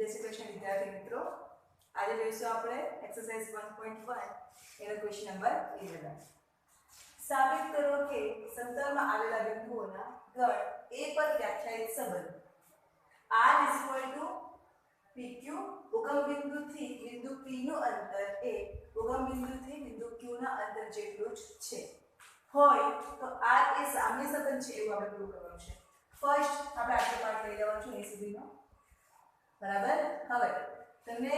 જય શ્રી કૃષ્ણ વિદ્યાર્થી મિત્રો, આજે જોઈશું આપણે એક્સરસાઇઝ 1.1 એનો ક્વેશ્ચન નંબર 11. સાબિત કરો કે સમતલમાં આવેલા બિંદુઓના ગણ A પર વ્યાખ્યાયિત સંબંધ r PQ ઉગમ બિંદુથી બિંદુ P નું અંતર એ ઉગમ બિંદુથી બિંદુ Q ના અંતર જેટલું જ છે હોય તો r એ સામ્ય સંબંધ છે એવું આપણે પ્રૂવ કરવાનું છે. ફર્સ્ટ આપણે આટલો પાર્ટ લઈ લેવાનો છે એ સુધીનો, બરાબર. હવે તમને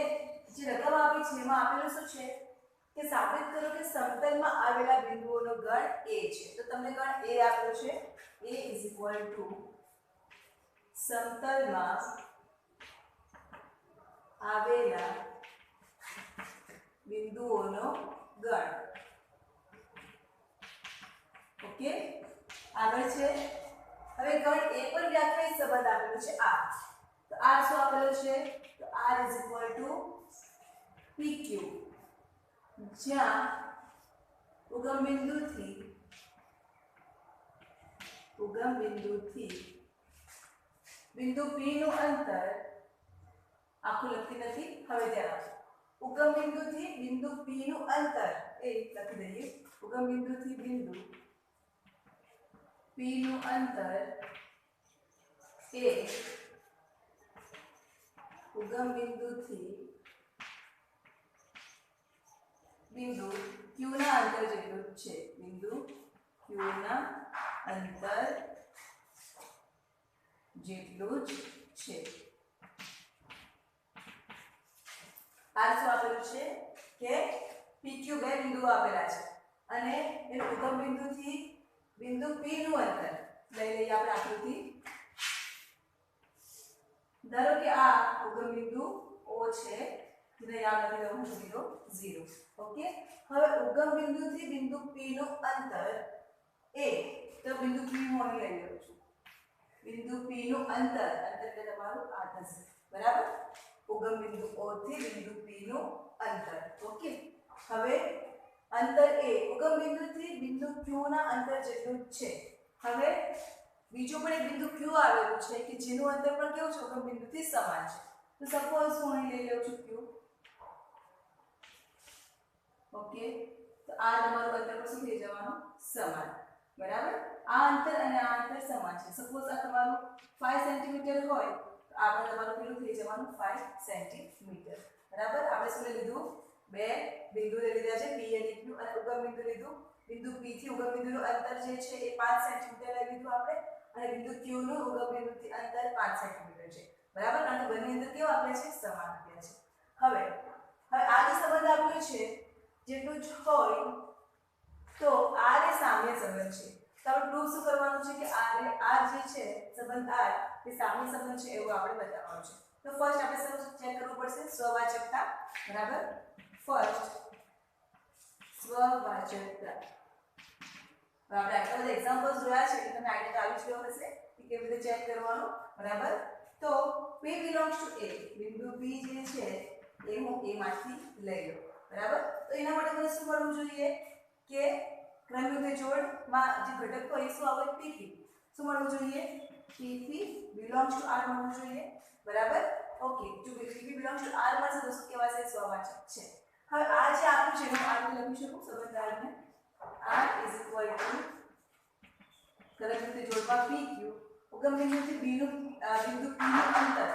જે રકમ આપી છે એમાં આપેલું શું છે કે સાબિત કરો કે સમતલમાં આવેલા બિંદુઓનો ગણ A છે. તો તમને ગણ A આપેલો છે. A સમતલમાં આવેલા બિંદુઓનો ગણ. ઓકે, આગળ છે. હવે ગણ A પર વ્યાખ્યાયિત સંબંધ આપેલો છે r. તો r શું આપેલો છે? તો r PQ, જ્યાં ઉગમ બિંદુથી બિંદુ P નું અંતર આખું લખતી નથી. હવે ધ્યાન આપો, ઉગમ બિંદુથી બિંદુ P નું અંતર એ લખી દઈએ. ઉગમ બિંદુથી બિંદુ P નું અંતર એ ઉગમ બિંદુથી બિંદુ Q ના અંતર જેટલું જ છે. બિંદુ Q ના અંતર જેટલું જ છે. આ શું આપેલું છે કે PQ બે બિંદુઓ આપેલા છે અને એ ઉગમ બિંદુથી બિંદુ P નું અંતર લઈ લઈએ આપણે આકૃતિ. ધારો કે આ ઉગમ બિંદુ O છે, જેને યાદ રાખી દઉં છું 0. ઓકે, હવે ઉગમ બિંદુથી બિંદુ P નું અંતર એ, તો બિંદુ P હું અહીં લઈ લઉં છું. બિંદુ P નું અંતર એટલે તમારું આ થશે, બરાબર. ઉગમ બિંદુ O થી બિંદુ P નું અંતર. ઓકે, હવે અંતર એ ઉગમ બિંદુથી બિંદુ Q ના અંતર જેટલું જ છે. હવે બીજું પણ એક બિંદુ Q આવેલું છે કે જેનું અંતર પણ કેવું છે? ઉગમ બિંદુથી સમાન છે. તો સપોઝ હું અહીં લઈ લઉં છું Q. ઓકે, તો આ તમારું અંતર પર શું થઈ જવાનું? સમાન, બરાબર. આ અંતર અને આ અંતર સમાન છે. સપોઝ આ તમારું 5 સેન્ટીમીટર હોય તો આપણે તમારું કેટલું થઈ જવાનું? 5 સેન્ટીમીટર, બરાબર. આપણે શું લઈ લીધું? બે બિંદુ લઈ લીધા છે P અને Q, અને ઉગમ બિંદુ લીધું. બિંદુ P થી ઉગમ બિંદુનું અંતર જે છે એ 5 સેન્ટીમીટર લઈ લીધું આપણે, અને બિંદુ Q નું ઉગમ બિંદુથી અંતર 5 સેન્ટીમીટર છે, બરાબર. કારણ કે બંને અંતર કેવા આપ્યા છે? સમાન આપ્યા છે. હવે આ જે સંબંધ આપ્યો છે જેટલું જ હોય તો r એ સામ્ય સંબંધ છે. તો આપણે પ્રૂફ શું કરવાનું છે કે r જે છે સંબંધ r એ સામ્ય સંબંધ છે એવું આપણે બતાવવાનું છે. તો ફર્સ્ટ આપણે શું ચેક કરવું પડશે? સ્વવાચકતા, બરાબર. ફર્સ્ટ સ્વવાચકતા. આપણે આટલા બધા એક્ઝામ્પલ્સ જોયા છે એટલે તમને આઈડિયા આવી જ ગયો હશે કે કેવી રીતે ચેક કરવાનું, બરાબર. તો P belongs to A, બિંદુ P જે છે એ હું A માંથી લઈ લઉં, બરાબર. તો એના માટે મને શું મળવું જોઈએ કે ક્રમયુક્ત જોડમાં જે ઘટક હોય શું આવે? PP. શું મળવું જોઈએ? PP belongs to R મળવું જોઈએ, બરાબર. ઓકે, જો PP belongs to R મળશે તો શું કહેવાશે? સ્વવાચક છે. હવે આ જે આપ્યું છે હું આ રીતે લખી શકું સંબંધ R ને. R ક્રમયુક્ત જોડમાં PQ ઉગમ બિંદુથી બિંદુ P નું અંતર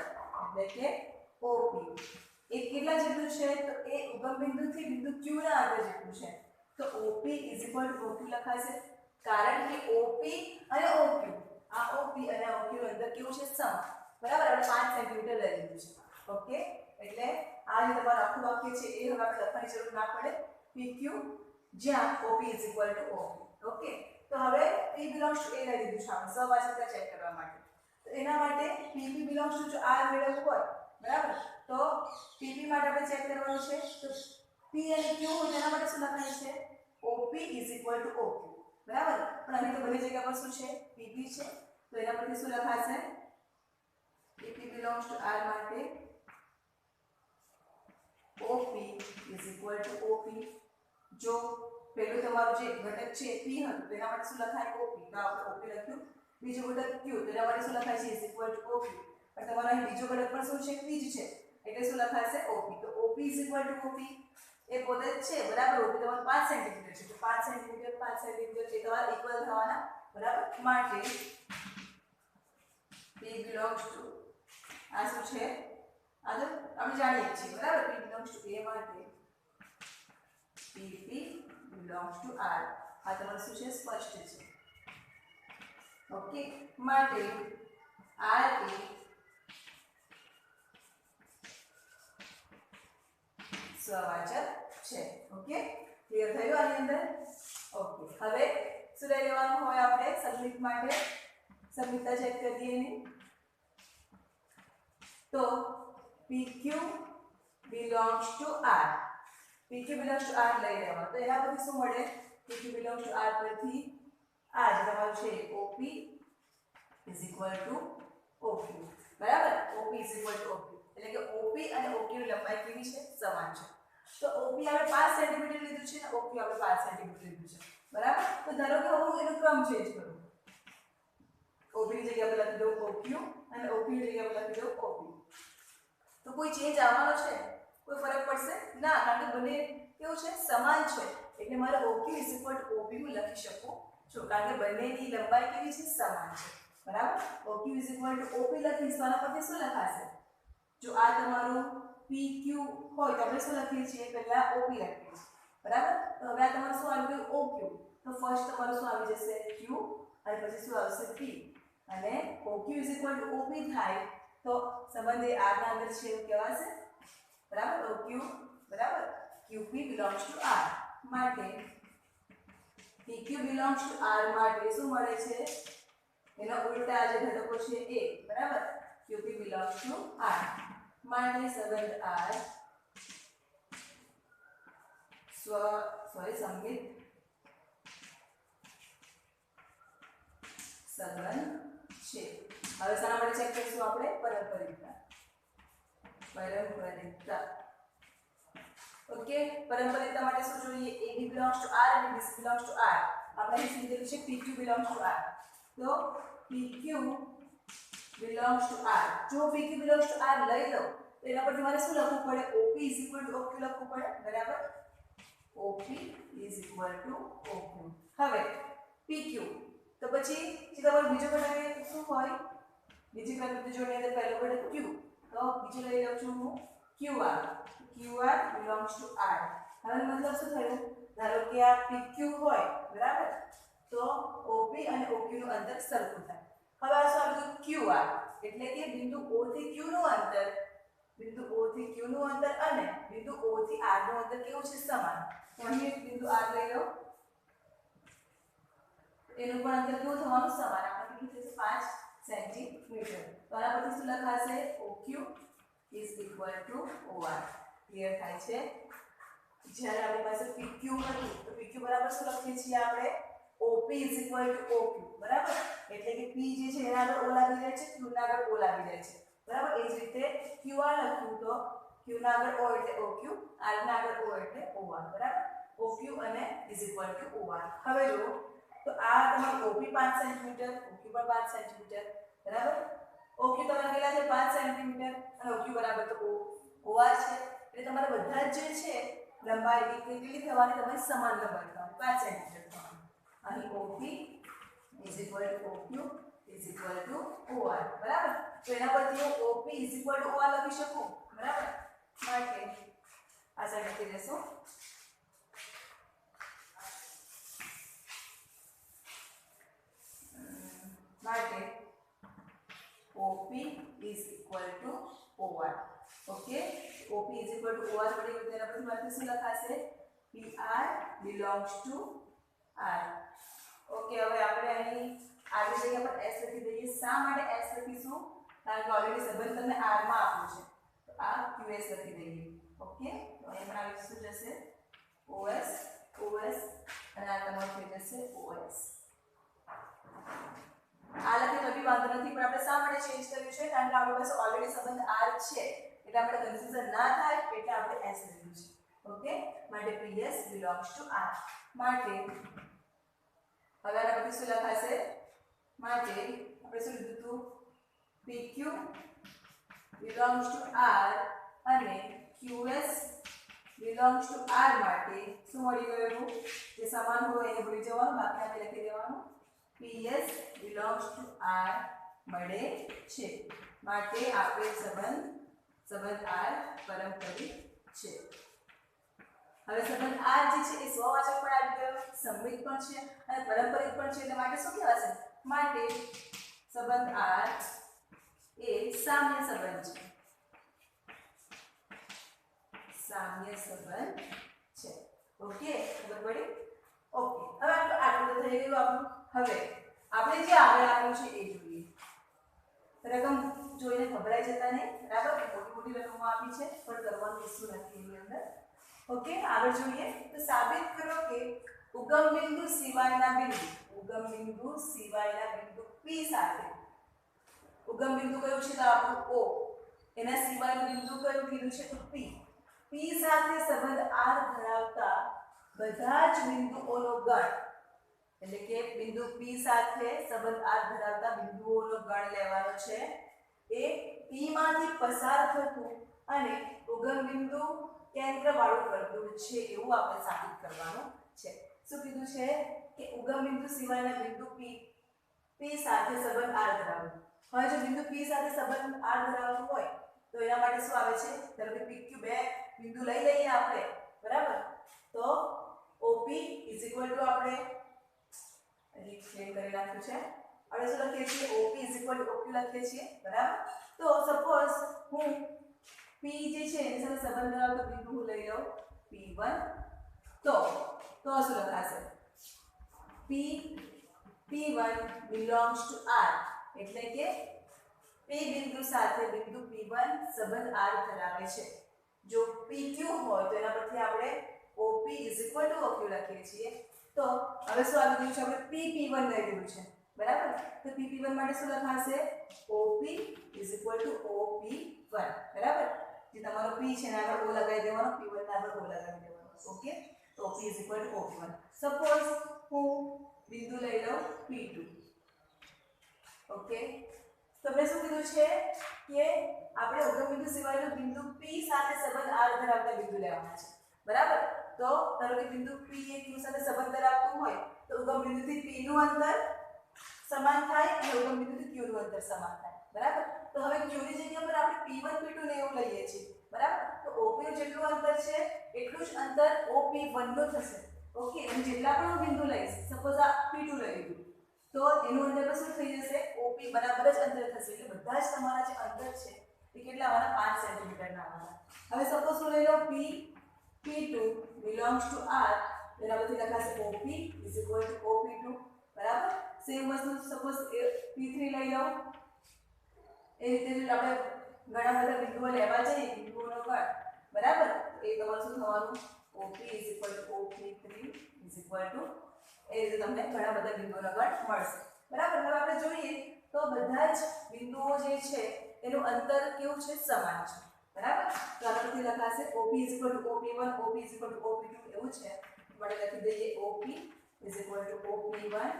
એટલે કે OP એ કેટલા જેટલું છે? તો એ ઉગમ બિંદુથી બિંદુ Q ના અંતર જેટલું છે. તો OP OQ લખાશે, કારણ કે OP અને OQ, આ OP અને આ OQ નું અંતર કેવું છે? સમાન, બરાબર. આપણે 5 સેન્ટીમીટર લઈ લીધું છે. ઓકે, એટલે આ જે તમારું આખું વાક્ય છે એ હવે આપણે લખવાની જરૂર ના પડે. PQ જ્યાં OP OQ. ઓકે, તો હવે P belongs to A લઈ લીધું છે આપણે સ્વવાચકતા ચેક કરવા માટે. તો એના માટે PP belongs to જો R મેળવવું હોય, બરાબર, તો PP માટે આપણે ચેક કરવાનું છે. તો P અને Q હોય તેના માટે શું લખાય છે? OP OQ, બરાબર. પણ અહીં તો બધી જગ્યા પર શું છે? PP છે. તો એના પરથી શું લખાશે? PP belongs to R માટે OP OP. જો પહેલું તમારું જે ઘટક છે P હતું તેના માટે શું લખાય? OP. તો આપણે OP લખ્યું. બીજું ઘટક Q, તેના માટે શું લખાય છે? OQ. પણ તમારો અહીં બીજો ઘટક પણ શું છે p જ છે એટલે શું લખાશે op તો op op એ પોતે જ છે બરાબર op તમારો 5 સેન્ટીમીટર છે તો 5 સેન્ટીમીટર 5 સેન્ટીમીટર એ તમારા ઇક્વલ થવાના બરાબર માટે p belongs to આ શું છે આ તો આપણે જાણીએ છીએ બરાબર p belongs to a માટે pp belongs to r આ તમારું શું છે સ્પષ્ટ છે ઓકે માટે r એ સ્વવાચક છે ઓકે ક્લિયર થયું આની અંદર ઓકે હવે શું લઈ લેવાનું હોય આપણે સબમિટ માટે સબમિટતા ચેક કરીએ એની તો pq belongs to r pq belongs to r લઈ લેવાનું તો એના પરથી શું મળે pq belongs to r પરથી આ જે તમારું છે op is equal to oq બરાબર op is equal to oq એટલે કે op અને oq ની લંબાઈ કેવી છે સમાન છે તો op આપણે 5 સેન્ટીમીટર લીધું છે અને oq આપણે 5 સેન્ટીમીટર લીધું છે બરાબર તો ધારો કે હું એનો ક્રમ ચેન્જ કરું op ની જગ્યાએ લખી દઉં oq અને oq ની જગ્યાએ લખી દઉં op તો કોઈ ચેન્જ આવવાનો છે કોઈ ફરક પડશે ના કારણ કે બંને કેવું છે સમાન છે એટલે મારે oq op હું લખી શકું છું કારણ કે બંનેની લંબાઈ કેવી છે સમાન છે બરાબર oq op લખીશ તો આના પરથી શું લખાશે જો આ તમારું pq હોય તો આપણે શું લખીએ છીએ પહેલા op લખીએ છીએ બરાબર તો હવે આ તમારું શું આવી ગયું oq તો ફર્સ્ટ તમારું શું આવી જશે q અને પછી શું આવશે p અને oq op થાય તો સંબંધ એ r ના અંદર છે એવું કહેવાશે બરાબર oq બરાબર qp belongs to r માટે pq belongs to r માટે શું મળે છે એનો ઉલટા જે ઘટકો છે એ બરાબર qp belongs to r માટે સંબંધ r સંમિત સંબંધ છે હવે શાના માટે ચેક કરીશું આપણે પારંપરિકતા ઓકે પારંપરિકતા માટે શું જોઈએ ab belongs to r અને bc belongs to r આપણે અહીં લીધેલું છે pq belongs to r તો pq belongs to r જો pq belongs to r લઈ લો તો એના પરથી મારે શું લખવું પડે op is equal to oq લખવું પડે બરાબર op is equal to oq હવે pq તો પછી જે તમારો બીજો ઘટક શું હોય બીજી ઘટક જોડે અંદર પહેલો ઘટક q તો બીજો લઈ લઉં છું હું qr belongs to r હવે મતલબ શું થયું ધારો કે આ pq હોય બરાબર તો op અને oq નું અંતર સરખું થાય હવે આ શું આવ્યું qr એટલે કે બિંદુ o થી q નું અંતર બિંદુ o થી q નું અંતર અને બિંદુ o થી r નું અંતર કેવું છે સમાન તો અહીં એક બિંદુ r લઈ લો એનું પણ અંતર કેવું થવાનું સમાન આપણે કેટલું થશે 5 સેન્ટીમીટર તો આના પરથી શું લખાશે oq is equal to or clear થાય છે જ્યારે આપણી પાસે pq હતું તો pq બરાબર શું લખીએ છીએ આપણે op is equal to oq બરાબર એટલે કે p જે છે એના આગળ o લાગી જાય છે q ના આગળ o લાગી જાય છે બરાબર એ જ રીતે qr લખ્યું તો q ના આગળ o એટલે oq r ના આગળ o એટલે or બરાબર oq અને is equal to or હવે જો તો આ તમારું op 5 સેન્ટીમીટર oq પણ 5 સેન્ટીમીટર બરાબર oq તમારે કેટલા છે 5 સેન્ટીમીટર અને oq બરાબર તો or છે એટલે તમારે બધા જ જે છે લંબાઈ એ કેટલી થવાની તમારી સમાન લંબાઈ થવાની 5 સેન્ટીમીટર થવાની અહીં op is equal to oq is equal to or બરાબર તો એના પરથી હું op is equal to or લખી શકું બરાબર માટે આ સાઈડ લખી દેશું માટે op is equal to or okay op is equal to or વડે તેના પરથી મારે શું લખાશે pr belongs to r okay હવે આપણે અહીં આગળ જગ્યા પર s લખી દઈએ શા માટે s લખીશું કારણ કે ઓલરેડી સંબંધ તમને r માં આપ્યો છે તો આ qs લખી દઈએ ઓકે તો અહીં પણ આવી શું જશે os અને આ તમારું થઈ જશે os આ લખી તો બી વાંધો નથી પણ આપણે શા માટે ચેન્જ કર્યું છે કારણ કે આપણી પાસે ઓલરેડી સંબંધ r છે એટલે આપણે કન્ફ્યુઝન ના થાય એટલે આપણે s લીધું છે ઓકે માટે ps belongs to r માટે હવે આના પછી શું લખાશે માટે આપણે શું લીધું હતું pq belongs to R અને QS belongs to R માટે શું મળી ગયું? જે સમાન હોય એને ભૂલી જવાનું, બાકી આપણે લખી દેવાનું PS belongs to R મળે છે. માટે આપેલ સંબંધ R પારંપરિક છે. હવે સંબંધ R જે છે એ સ્વવાચક પણ આવી ગયો, સંમિત પણ છે અને પારંપરિક પણ છે, એટલે માટે શું કહેવાશે? માટે સંબંધ R એ સામ્ય સંબંધ છે. સામ્ય સંબંધ છે. ઓકે, ખબર પડી? ઓકે, હવે આટલું તો થઈ ગયું આપણું. હવે આપણે જે આગળ આપ્યું છે એ જોઈએ. રકમ જોઈને ખબરાઈ જતા નહીં, બરાબર? મોટી મોટી રકમો આપી છે પણ કરવાનું કશું નથી એની અંદર. ઓકે, આગળ જોઈએ તો સાબિત કરો કે ઉગમ બિંદુ સિવાયના બિંદુ P સાથે ઉગમ બિંદુ કયું છે? તો આપણું O. એના સિવાયનું બિંદુ કયું કીધું છે? તો P. P સાથે સંબંધ R ધરાવતા બધા જ બિંદુઓનો ગણ, એટલે કે બિંદુ P સાથે સંબંધ R ધરાવતા બિંદુઓનો ગણ લેવાનો છે. એ P માંથી પસાર થતું અને ઉગમ બિંદુ કેન્દ્રવાળું વર્તુળ છે એવું આપણે સાબિત કરવાનું છે. શું કીધું છે? કે ઉગમ બિંદુ સિવાયના બિંદુ P સાથે સંબંધ R ધરાવતું. હવે જો બિંદુ P સાથે સંબંધ R ધરાવતું હોય તો એના માટે શું આવે છે? ધારો કે PQ બે બિંદુ લઈ લઈએ આપણે, બરાબર? તો OP આપણે અહીં ક્લિયર કરી નાખ્યું છે. હવે શું લખીએ છીએ? OP OQ લખીએ છીએ, બરાબર? તો સપોઝ હું P જે છે એની સાથે સંબંધ ધરાવતો બિંદુ હું લઈ લઉં P1, તો શું લખાશે? P1 belongs to R, એટલે કે P બિંદુ સાથે બિંદુ P1 સંબંધ R ધરાવે છે. જો PQ હોય તો એના પરથી આપણે OP OQ લખીએ છીએ. તો હવે શું આવી ગયું છે? આપણે PP1 લઈ લીધું છે, બરાબર? તો PP1 માટે શું લખાશે? OP OP1, બરાબર? જે તમારો P છે એના આગળ O લગાવી દેવાનો, P1 ના આગળ O લગાવી દેવાનો. ઓકે, તો OP OP1. સપોઝ હું બિંદુ લઈ લઉં P2. ઓકે, તમને શું કીધું છે? કે આપણે ઉગમ બિંદુ સિવાયનું બિંદુ P સાથે સંબંધ R ધરાવતા બિંદુ લેવાના છે, બરાબર? તો ધારો કે બિંદુ P એ Q સાથે સંબંધ ધરાવતું હોય તો ઉગમ બિંદુથી P નું અંતર સમાન થાય અને ઉગમ બિંદુથી Q નું અંતર સમાન થાય, બરાબર? તો હવે Q ની જગ્યા પર આપણે P1 P2 ને એવું લઈએ છીએ, બરાબર? તો OP નું જેટલું અંતર છે એટલું જ અંતર OP1 નું થશે. ઓકે, અને જેટલા પણ હું બિંદુ લઈશ, સપોઝ આ P2 લઈ લીધું, તો એનું અંતર શું થઈ જશે? OP બરાબર જ અંતર થશે. એટલે બધા જ તમારા જે અંતર છે એ કેટલા આવવાના? 5 સેન્ટીમીટર ના આવવાના. હવે સપોઝ હું લઈ લઉં P2 belongs to R, એના પરથી લખાશે OP OP2, બરાબર? સેમ વસ્તુ સપોઝ P3 લઈ લઉં. એ રીતે જો આપણે ઘણા બધા બિંદુઓ લેવા જઈએ, બિંદુઓનો ગણ, બરાબર? એ તમારું શું થવાનું? OP OP3 એ રીતે તમને ઘણા બધા બિંદુઓનો ગણ મળશે, બરાબર? હવે આપણે જોઈએ તો બધા જ બિંદુઓ જે છે એનું અંતર કેવું છે? સમાન છે, બરાબર? તો આ પરથી લખાશે OP OP1 OP OP2 એવું છે. માટે લખી દઈએ OP OP1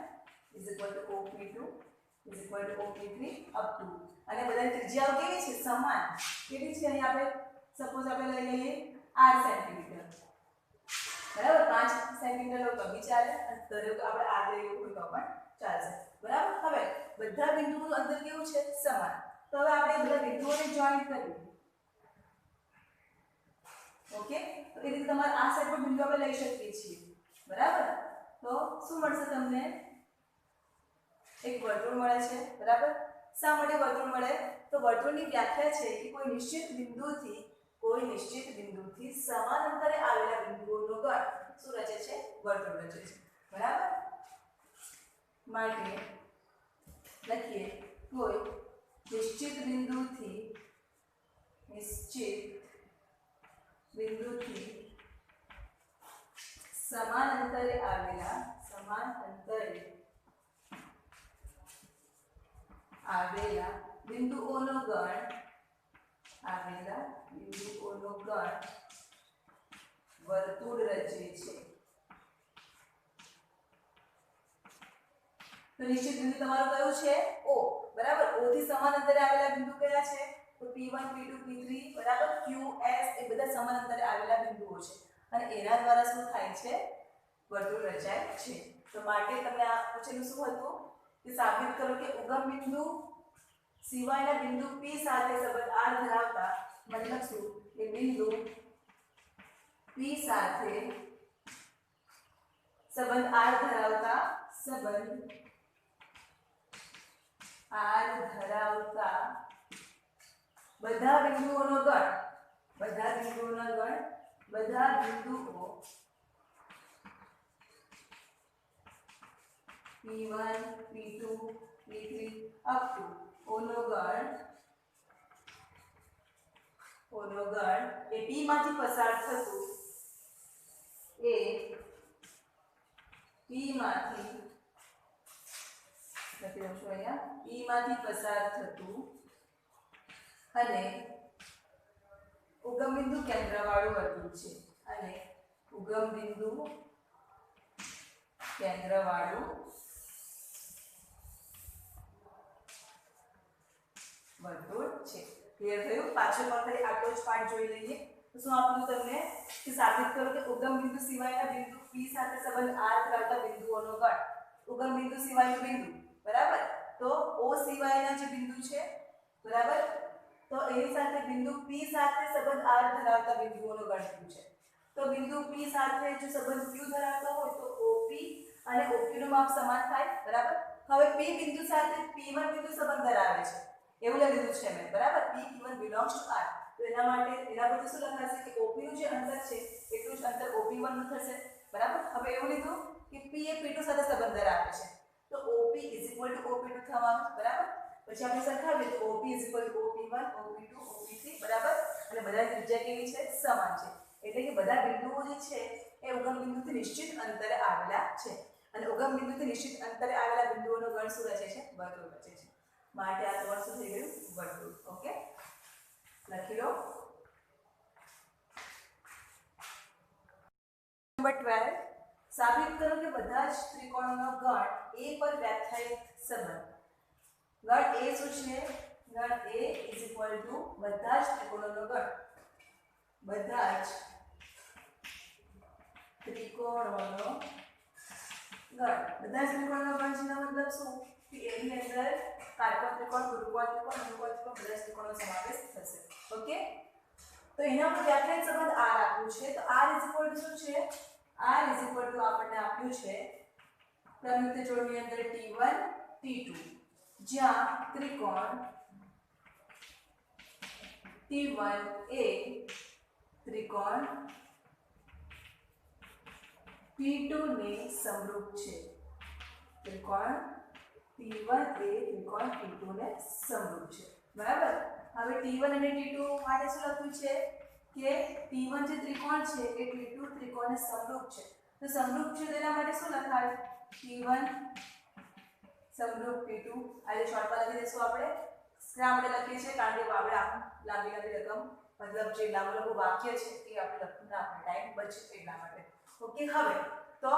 OP2 OP3 up to, અને બધાની ત્રિજ્યાઓ કેવી છે? સમાન. કેટલી છે? અહીં આપણે સપોઝ આપણે લઈ લઈએ 8 સેન્ટીમીટર, બરાબર? 5 સેન્ટીમીટર લો તો બી ચાલે, અને ધારો કે આપણે આ લઈ લઈએ તો પણ ચાલશે, બરાબર? હવે બધા બિંદુઓનું અંતર કેવું છે? સમાન. તો હવે આપણે બધા બિંદુઓને જોઈન્ટ કરીએ. ઓકે, તો એ રીતે તમારે આ સાઈડ પર બિંદુ આપણે લઈ શકીએ છીએ, બરાબર? તો શું મળશે તમને? એક વર્તુળ મળે છે, બરાબર? શા માટે વર્તુળ મળે? તો વર્તુળની વ્યાખ્યા છે કે કોઈ નિશ્ચિત બિંદુથી સમાન અંતરે આવેલા બિંદુઓનો ગણ શું રચે છે? વર્તુળ રચે છે, બરાબર? માટે લખીએ કોઈ નિશ્ચિત બિંદુથી સમાન અંતરે આવેલા બિંદુઓનો ગણ વર્તુળ રચે છે. તો નિશ્ચિત બિંદુ તમારું કયું છે? O, બરાબર? O થી સમાન અંતરે આવેલા બિંદુ કયા છે? તો P1 P2 P3 બરાબર Q S એ બધા સમાન અંતરે આવેલા બિંદુઓ છે અને એના દ્વારા શું થાય છે વર્તુળ રચાય છે તો માટે તમને આ પૂછેલું શું હતું કે સાબિત કરો કે ઉગમ બિંદુ સિવાયના બિંદુ P સાથે સંબંધ R ધરાવતા મતલબ શું કે બિંદુ P સાથે સંબંધ R ધરાવતા બધા બિંદુઓનો ગણ બધા બિંદુઓ P1 P2 P3 up to ઓનો ગણ એ P માંથી પસાર થતું એ P માંથી પસાર થતું અને ઉગમ બિંદુ કેન્દ્રવાળું વર્તુળ છે અને ઉગમ બિંદુ કેન્દ્રવાળું વર્તુળ છે ક્લિયર થયું પાછળ પણ ફરી આટલો જ પાઠ જોઈ લઈએ તો શું આપ્યું તમને કે સાબિત કરો કે ઉગમ બિંદુ સિવાયના બિંદુ P સાથે સંબંધ R ધરાવતા બિંદુઓનો ગણ ઉગમ બિંદુ સિવાયનું બિંદુ બરાબર તો O સિવાયના જે બિંદુ છે બરાબર તો એની સાથે બિંદુ P સાથે સંબંધ R ધરાવતા બિંદુઓનો ગણ શું છે તો બિંદુ P સાથે જો સંબંધ Q ધરાવતો હોય તો OP અને OQ નું માપ સમાન થાય બરાબર હવે P બિંદુ સાથે P1 બિંદુ સંબંધ ધરાવે છે એવું લીધું છે મેં બરાબર P1 belongs to R તો એના માટે એના પછી શું લખાશે કે OP નું જે અંતર છે એટલું જ અંતર OP1 નું થશે બરાબર હવે એવું લીધું કે P એ P2 સાથે સંબંધ ધરાવે છે તો OP OP2 થવાનું બરાબર પછી આપણે સરખાવીએ તો OP OP1 OP2 OP3 બરાબર અને બધાની ત્રિજ્યા કેવી છે સમાન છે એટલે કે બધા બિંદુઓ જે છે એ ઉગમ બિંદુથી નિશ્ચિત અંતરે આવેલા છે અને ઉગમ બિંદુથી નિશ્ચિત અંતરે આવેલા બિંદુઓનો ગણ શું રચે છે વર્તુળ રચે છે માટે આ તમારું શું થઈ ગયું વર્તુળ ઓકે લખી લો નંબર 12 સાબિત કરો કે બધા જ ત્રિકોણોનો ગણ A પર વ્યાખ્યાયિત સંબંધ ગણ A શું છે ગણ A બધા જ ત્રિકોણોનો ગણ બધા જ ત્રિકોણોનો ગણ જેનો મતલબ શું કે એની અંદર કાટકોણ ત્રિકોણ બહુકોણ ત્રિકોણ લંબકોણ ત્રિકોણ બધા જ ત્રિકોણનો સમાવેશ થશે ઓકે તો એના પર વ્યાખ્યાયિત સંબંધ R આપ્યું છે તો R શું છે R આપણને આપ્યું છે પ્રયુક્ત જોડની અંદર T1 T2 જ્યાં ત્રિકોણ T1 એ ત્રિકોણ T2 ને સમરૂપ છે ત્રિકોણ T1 એ ત્રિકોણ T2 ને સમરૂપ છે બરાબર હવે T1 અને T2 માટે શું લખ્યું છે કે T1 જે ત્રિકોણ છે એ T2 ત્રિકોણને સમરૂપ છે તો સમરૂપ છે તેના માટે શું લખાય T1 સમરૂપ T2 આજે શોર્ટમાં લખી દઈશું આપણે શા માટે લખીએ છીએ કારણ કે આપણે આમ લાંબી રકમ મતલબ જે લાંબુ વાક્ય છે એ આપણે લખવું ના આપણે ટાઈમ બચે એટલા માટે ઓકે હવે તો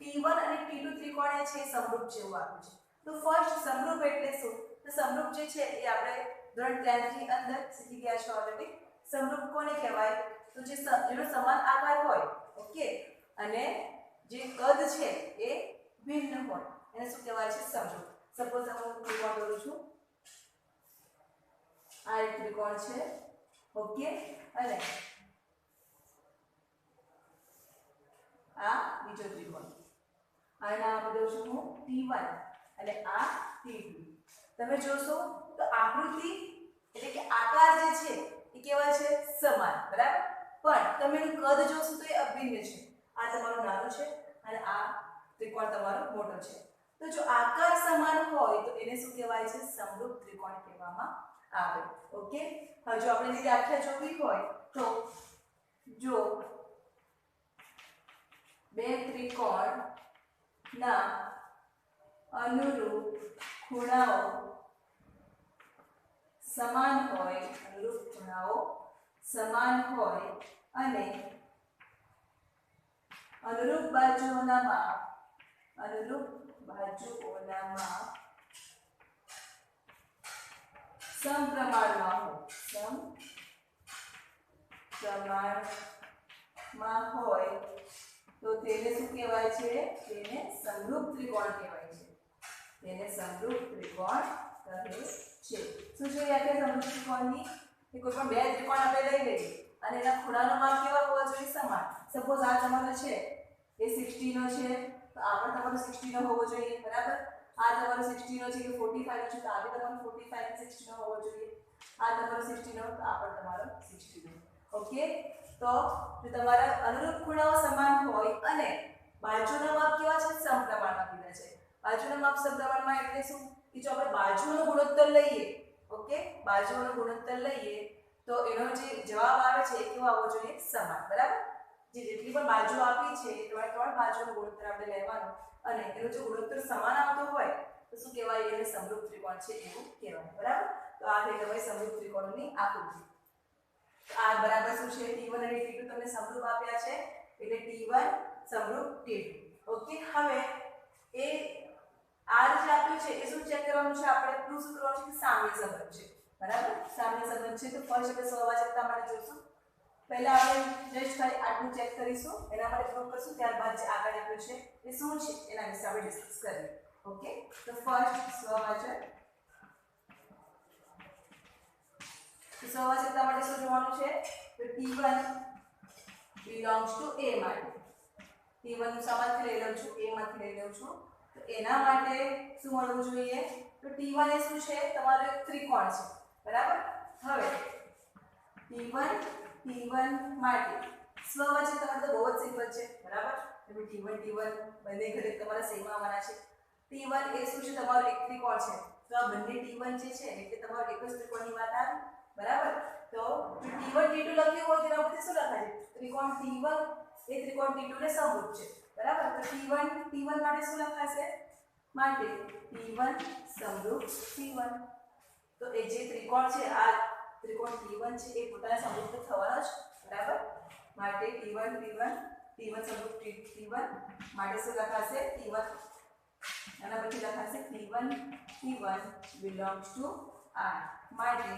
T1 અને T2 ત્રિકોણ એ છે સમરૂપ જેવું આપ્યું છે તો ફર્સ્ટ સમરૂપ એટલે શું તો સમરૂપ જે છે એ આપણે ધોરણ 10 ની અંદર શીખી ગયા છે ઓલરેડી સમરૂપ કોને કહેવાય તો જેનો સમાન આકાર હોય ઓકે અને જે કદ છે એ ભિન્ન હોય એને શું કહેવાય છે સમરૂપ સપોઝ હું ત્રિકોણ દોરું છું આ એક ત્રિકોણ છે ઓકે અને આ બીજો ત્રિકોણ આને નામ આપી છું હું T1 અને આ T2 તમે જોશો તો આકૃતિ એટલે કે આકાર જે છે એ કેવા છે સમાન બરાબર પણ તમે એનું કદ જોશો તો એ અભિન્ન છે આ તમારું નાનું છે અને આ ત્રિકોણ તમારો મોટો છે તો જો આકાર સમાન હોય તો એને શું કહેવાય છે સમરૂપ ત્રિકોણ કહેવામાં આવે ઓકે હવે જો આપણે એની વ્યાખ્યા જોવી હોય તો જો બે ત્રિકોણ ના અનુરૂપ ખૂણાઓ સમાન હોય અને અનુરૂપ બાજુઓના માપ સમપ્રમાણમાં હોય તો તેને શું કહેવાય છે? તેને સમરૂપ ત્રિકોણ કહેવાય છે. તેને સમરૂપ ત્રિકોણ કહે છે. શું છે વ્યાખ્યા સમરૂપ ત્રિકોણની? કે કોઈ પણ બે ત્રિકોણ આપણે લઈ લઈએ અને એના ખૂણાનો માપ કેવા હોવા જોઈએ? સમાન. સપોઝ આ તમારો છે એ 60 નો છે તો આ પણ તમારો 60 નો હોવો જોઈએ, બરાબર? આ તમારો 60 નો છે કે 45 નો છે તો આ બી તમારો 45 અને 60 નો હોવો જોઈએ. આ તમારો 60 નો તો આ પણ તમારો 60 નો. ઓકે, તો જો તમારા અનુરૂપ ખૂણાઓ સમાન હોય અને બાજુના માપ કેવા છે? સમપ્રમાણમાં કીધા છે. બાજુના માપ સમપ્રમાણમાં એટલે શું? કે જો આપણે બાજુનો ગુણોત્તર લઈએ, ઓકે, બાજુનો ગુણોત્તર લઈએ તો એનો જે જવાબ આવે છે એ કેવો આવવો જોઈએ? સમાન, બરાબર? જે જેટલી પણ બાજુ આપી છે એ ત્રણ બાજુનો ગુણોત્તર આપણે લેવાનો અને એનો જો ગુણોત્તર સમાન આવતો હોય તો શું કહેવાય? એને સમરૂપ ત્રિકોણ છે એવું કહેવાય, બરાબર? તો આ થઈ ગઈ સમરૂપ ત્રિકોણની આકૃતિ. આ બરાબર શું છે? T1 અને T2 તમને સમરૂપ આપ્યા છે એટલે T1 સમરૂપ T2. ઓકે, હવે એ R જે આપ્યું છે એ શું ચેક કરવાનું છે? આપણે પ્રૂફ શું કરવાનું છે? કે સામ્ય સંબંધ છે, બરાબર? સામ્ય સંબંધ છે તો ફર્સ્ટ આપણે સ્વભાજકતા માટે જોઈશું. પહેલા આપણે જસ્ટ ખાલી આટલું ચેક કરીશું, એના માટે પ્રૂફ કરશું, ત્યારબાદ જે આગળ આપ્યું છે એ શું છે એના વિશે આપણે ડિસ્કસ કરીએ. ઓકે, તો ફર્સ્ટ સ્વભાજક. સ્વભાજકતા માટે શું જોવાનું છે? તો T1 belongs to A માટે T1 નું સામાન્ય લઈ લઉં છું, A માંથી લઈ લઉં છું તો એના માટે શું મળવું જોઈએ? તો T1 એ શું છે? તમારો એક ત્રિકોણ છે, બરાબર? હવે T1 માટે સ્વભાજક તમારે તો બહુ જ સિમ્પલ છે, બરાબર? તમે T1 બંને ઘરે તમારા સેમ આવવાના છે. T1 એ શું છે? તમારો એક ત્રિકોણ છે તો આ બંને T1 જે છે એટલે તમારો એક જ ત્રિકોણની વાત આવી, બરાબર? તો T1 T2 લખ્યું હોય તેના પરથી શું લખાય? ત્રિકોણ T1 એ ત્રિકોણ T2 ને સમરૂપ છે, બરાબર? તો T1 માટે શું લખાશે? માટે T1 સમરૂપ T1. તો એ જે ત્રિકોણ છે આ ત્રિકોણ T1 છે એ પોતાના સમરૂપ તો થવાનો જ, બરાબર? માટે T1 સમરૂપ T1 માટે શું લખાશે? T1 એના પછી લખાશે T1 belongs to R માટે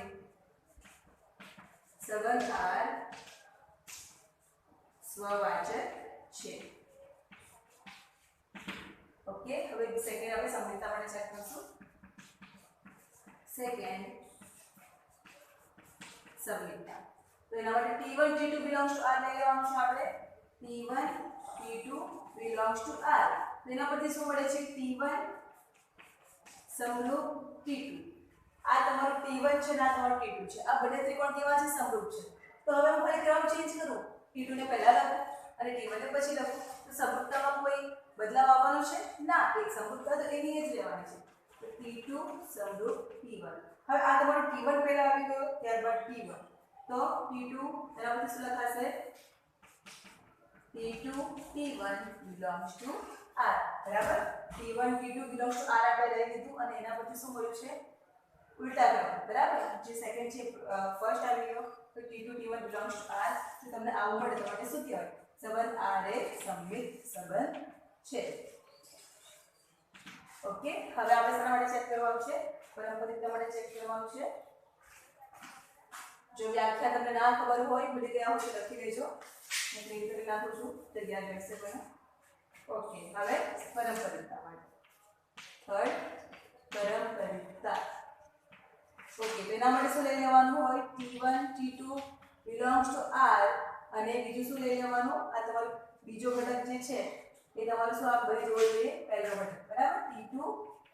સબંધ R સ્વવાચક છે. ઓકે, હવે સેકન્ડ આપણે સમૃદ્ધતા માટે ચેક કરશું. સેકન્ડ સમૃદ્ધતા તો એના માટે T1 T2 belongs to R લઈ લેવાનું છે આપણે. T1 T2 belongs to R તો એના પરથી શું મળે છે? T1 સમરૂપ T2. આ તમારું T1 છે ને આ તમારું T2 છે. આ બંને ત્રિકોણ કેવા છે? સમરૂપ છે. તો હવે હું ખાલી ક્રમ ચેન્જ કરું, T2 ને પહેલા લખું અને T1 ને પછી લખું તો સમરૂપતામાં કોઈ બદલાવ આવવાનો છે? ના, એક સમરૂપતા તો એની જ રહેવાની છે. તો T2 સમરૂપ T1. હવે આ તમારો T1 પહેલા આવી ગયો, ત્યારબાદ T1. તો T2 એના પરથી શું લખાશે? T2 T1 belongs to R, બરાબર? T1 T2 belongs to R આપણે લઈ લીધું અને એના પરથી શું મળ્યું છે? ઉલટા ક્રમ, બરાબર? જે સેકન્ડ છે ફર્સ્ટ આવી ગયો તો T2 T1 belongs to R. તો તમને આવું મળે તો માટે શું કહેવાય? સંબંધ R એ સમમિત સંબંધ છે. ઓકે, હવે આપણે શેના માટે ચેક કરવાનું છે? પરંપરિતા માટે ચેક કરવાનું છે. જો વ્યાખ્યા તમને ના ખબર હોય, ભૂલી ગયા હોય તો લખી લેજો. હું પ્રિન્ટ કરી નાખું છું, જગ્યા રહેશે પણ. ઓકે, હવે પરંપરિતા માટે થર્ડ પરંપરિતા. ઓકે, તો એના માટે શું લઈ લેવાનું હોય? T1 T2 belongs to R અને બીજું શું લઈ લેવાનું? આ તમારો બીજો ઘટક જે છે એ તમારું શું આ બની જવો જોઈએ? પહેલો ઘટક, બરાબર? T2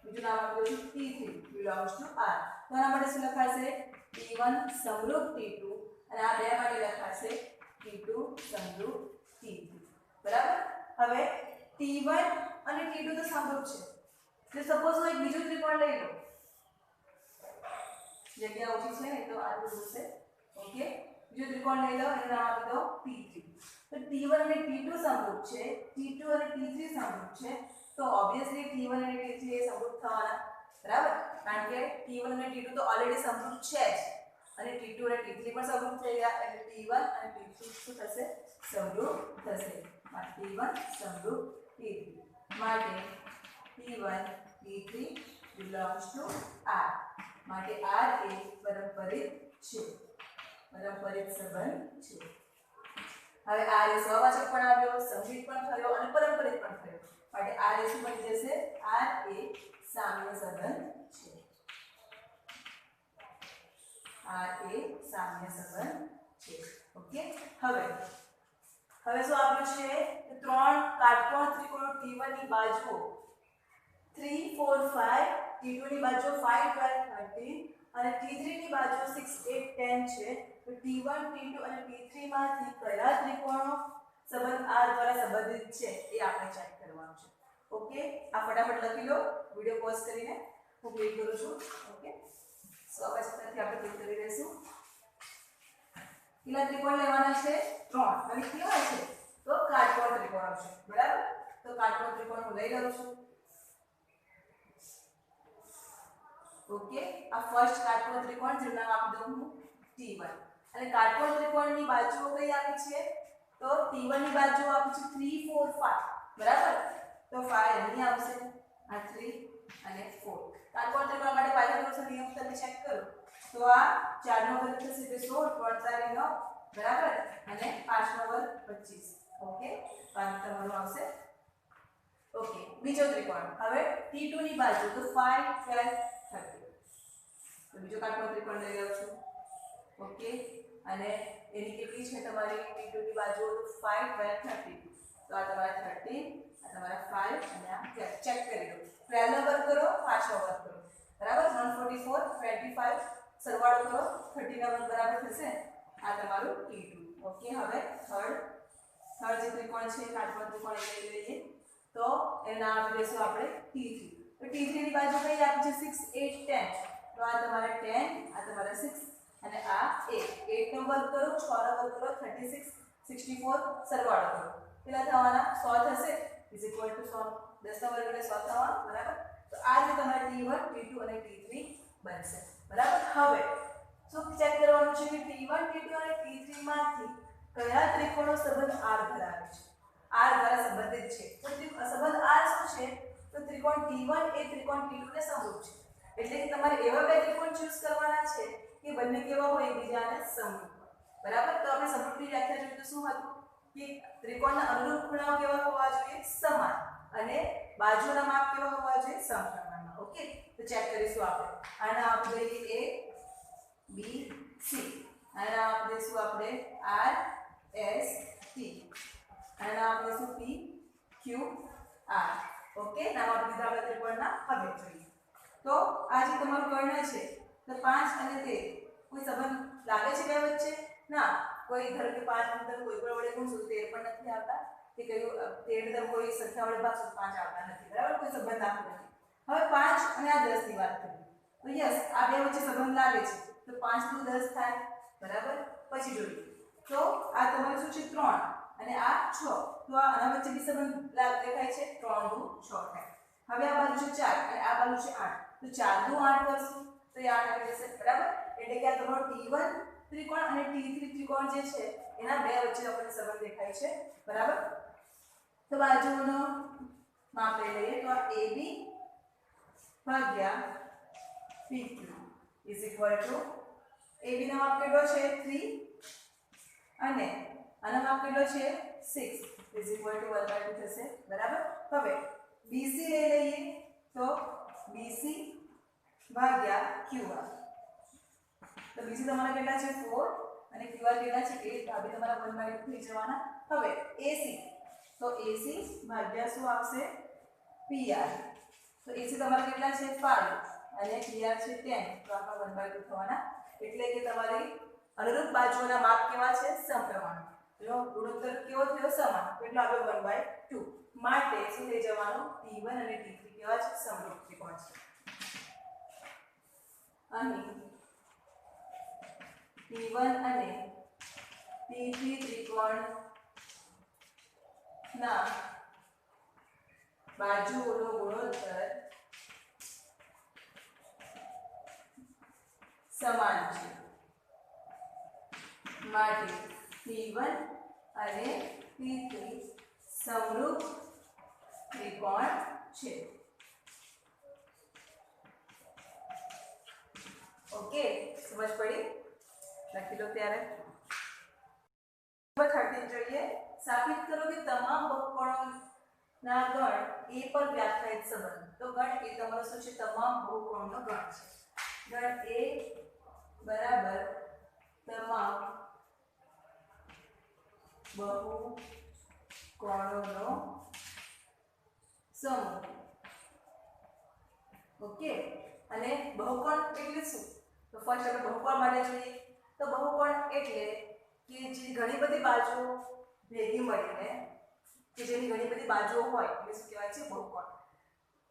બીજું નામ આપેલું છે T3 belongs to R. તો આના માટે શું લખાશે? T1 સમરૂપ T2 અને આ બે માટે લખાશે T2 સમરૂપ T3, બરાબર? હવે T1 અને T2 તો સમરૂપ છે. જો સપોઝ હું એક બીજું ત્રિકોણ લઈ લઉં, જગ્યા ઓછી છે તો આ બધું છે. ઓકે, બીજો ત્રિકોણ લઈ લો એનું નામ આપી દો T3. તો T1 અને T2 સમરૂપ છે, T2 અને T3 સમરૂપ છે તો ઓબ્વિયસલી T1 અને T3 એ સમરૂપ થવાના, બરાબર? કારણ કે T1 અને T2 તો ઓલરેડી સમરૂપ છે જ અને T2 અને T3 પણ સમરૂપ થઈ ગયા એટલે T1 અને T3 શું થશે? સમરૂપ થશે. T1 સમરૂપ T3 માટે T1 T3 belongs to R. માટે આર એ પરંપરિત છે, પરંપરિત સંબંધ છે. હવે આર એ સહવાચક પણ આવ્યો, સંયુક્ત પણ થયો અને પરંપરિત પણ થયો, માટે આર એ શું બની જશે? આર એ સામ્ય સંબંધ છે. આર એ સામ્ય સંબંધ છે. ઓકે, હવે શું આપ્યું છે? ત્રણ કાટકોણ ત્રિકોણો T1 ની બાજુઓ 3 4 5, T2 ની બાજુ 5 12 13 અને T3 ની બાજુ 6 8 10 છે. તો T1 T2 અને T3 માંથી કયા ત્રિકોણો સંબંધ R દ્વારા સંબંધિત છે એ આપણે ચેક કરવાનું છે. ઓકે, આ ફટાફટ લખી લો વિડિયો પોઝ કરીને. હું ક્લિક કરું છું. ઓકે, સ્વવાચકતાથી આપણે ક્લિક કરી લઈશું. કેટલા ત્રિકોણ લેવાના છે? 3. અને કેવા છે? તો કાટકોણ ત્રિકોણો છે. બરાબર, તો કાટકોણ ત્રિકોણ હું લઈ લઉં છું. ઓકે, આ ફર્સ્ટ કાટકોણ ત્રિકોણ જેનું નામ આપી દઉં હું T1. અને કાટકોણ ત્રિકોણની બાજુઓ કઈ આપી છે? તો T1 ની બાજુઓ આપી છે 3 4 5. બરાબર, તો 5 અહીં આવશે, આ 3 અને 4. કાટકોણ ત્રિકોણ માટે પાયથાગોરસનો નિયમ તમે ચેક કરો તો આ 4 નો વર્ગ થશે એટલે 16, 3 9, બરાબર, અને 5 નો વર્ગ 25. ઓકે, તો આ તમારું આવશે. ઓકે, બીજો ત્રિકોણ હવે T2 ની બાજુ તો 5 12 30. તો બીજો કાટકોણ ત્રિકોણ લઈ લઉં છું. ઓકે, અને એની કેટલી છે તમારી T2 ની બાજુ? 5 12 30. તો આ તમારા 13, આ તમારા 5 અને આ ચેક કરી લો. 12 નો વર્ગ કરો, 5 નો વર્ગ કરો, બરાબર, 144 25 સરવાળો કરો, 30 નો વર્ગ બરાબર થશે. આ તમારું T2. ઓકે, હવે થર્ડ જે ત્રિકોણ છે કાટકોણ ત્રિકોણ એ લઈ લઈએ. તો એનું નામ આપી દઈશું આપણે T3. તો T3 ની બાજુ કઈ આપી છે? 6 8 10. તો આ તમારે 10, આ તમારે 6 અને આ 8. 8 નો વર્ગ કરો, 6 નો વર્ગ કરો, 36 64 સરવાળો કરો. કેટલા થવાના? 100 થશે, ઇઝ ઇક્વલ ટુ 100. 10 નો વર્ગ એટલે 100 થવાના. બરાબર, તો આ રીતે તમારે T1 T2 અને T3 બનશે. બરાબર, હવે શું ચેક કરવાનું છે કે T1 T2 અને T3 માંથી કયા ત્રિકોણો સંબંધ R ધરાવે છે? R દ્વારા સંબંધિત છે. તો સંબંધ R શું છે? તો ત્રિકોણ T1 એ ત્રિકોણ T2 ને સમરૂપ છે. એટલે કે તમારે એવા બે ત્રિકોણ ચૂઝ કરવાના છે કે બંને કેવા હોય? એકબીજાને સમરૂપ. બરાબર, તો આપણે સમરૂપની વ્યાખ્યા જોઈએ તો શું હતું કે ત્રિકોણના અનુરૂપ ખૂણાઓ કેવા હોવા જોઈએ? સમાન, અને બાજુના માપ કેવા હોવા જોઈએ? સમપ્રમાણમાં. ઓકે, તો ચેક કરીશું આપણે. આના આપી દઈએ A B C, આના આપી દઈશું આપણે R S T, આના આપી દઈશું P Q R. ઓકે, નામ આપી દીધા આપણે ત્રિકોણના. હવે જોઈએ તો આ જે તમારું કર્ણ છે તો 5 અને 13 કોઈ સંબંધ લાગે છે બે વચ્ચે? ના, કોઈ ધારો કે 5 અંતર કોઈ પણ વડે ગુણશું 13 પણ નથી આવતા, કે કયું 13 દર કોઈ સંખ્યા વડે ભાગશું 5 આવતા નથી. બરાબર, કોઈ સંબંધ આવતો નથી. હવે 5 અને આ 10 ની વાત કરીએ તો યસ, આ બે વચ્ચે સંબંધ લાગે છે. તો 5 નું 10 થાય. બરાબર, પછી જોઈએ તો આ તમારું શું છે? 3 અને આ 6. તો આના વચ્ચે બી સંબંધ દેખાય છે. 3 નું 6 થાય. હવે આ બાજુ છે 4 અને આ બાજુ છે 8. તો 4 નું 8 કરશું તો એ 8 આવી જશે. બરાબર, એટલે કે આ તમારો T1 ત્રિકોણ અને T3 ત્રિકોણ જે છે એના બે વચ્ચે આપણને સંબંધ દેખાય છે. બરાબર, તો બાજુનો માપ લઈ લઈએ તો આ AB ભાગ્યા PQ is equal to AB નો માપ કેટલો છે? 3 અને આનો માપ કેટલો છે? 6 ઇઝ ઇક્વલ ટુ 1/2 થશે. બરાબર, હવે BC લઈ લઈએ તો BC ભાગ્યા QR. તો BC તમારા કેટલા છે? 4 અને QR કેટલા છે? 8. આ બી તમારા 1/2 થઈ જવાના. હવે AC, તો AC ભાગ્યા શું આવશે? PR. તો AC તમારા કેટલા છે? 5 અને PR છે 10. તો આપણા 1/2 થવાના. એટલે કે તમારી અનુરૂપ બાજુઓના માપ કેવા છે? સમપ્રમાણ. એનો ગુણોત્તર કેવો થયો? સમાન. એટલે આપણે 1/2. માટે શું થઈ જવાનું? T1 અને T3 કેવા છે? સમરૂપ ત્રિકોણ છે. અહીં T1 અને T3 ત્રિકોણ ના બાજુઓનો ગુણોત્તર સમાન છે. માટે T1 અને T3 સમરૂપ ત્રિકોણ છે. ओके, समझ पड़ी? लखी लो त्यारे। नंबर 13 જોઈએ. સાબિત કરો કે તમામ બહુકોણોના ગણ A પર વ્યાખ્યાયિત સંબંધ. તો ગણ A તમારો શું છે? તમામ બહુકોણનો ગણ છે. ગણ A બરાબર તમામ બહુકોણોનો સમૂહ. ઓકે, અને બહુકોણ એટલે શું? તો ફર્સ્ટ આપણે બહુકોણ માટે જોઈએ. તો બહુકોણ એટલે કે જે ઘણી બધી બાજુઓ ભેગી મળીને, કે જેની ઘણી બધી બાજુઓ હોય એટલે શું કહેવાય છે? બહુકોણ.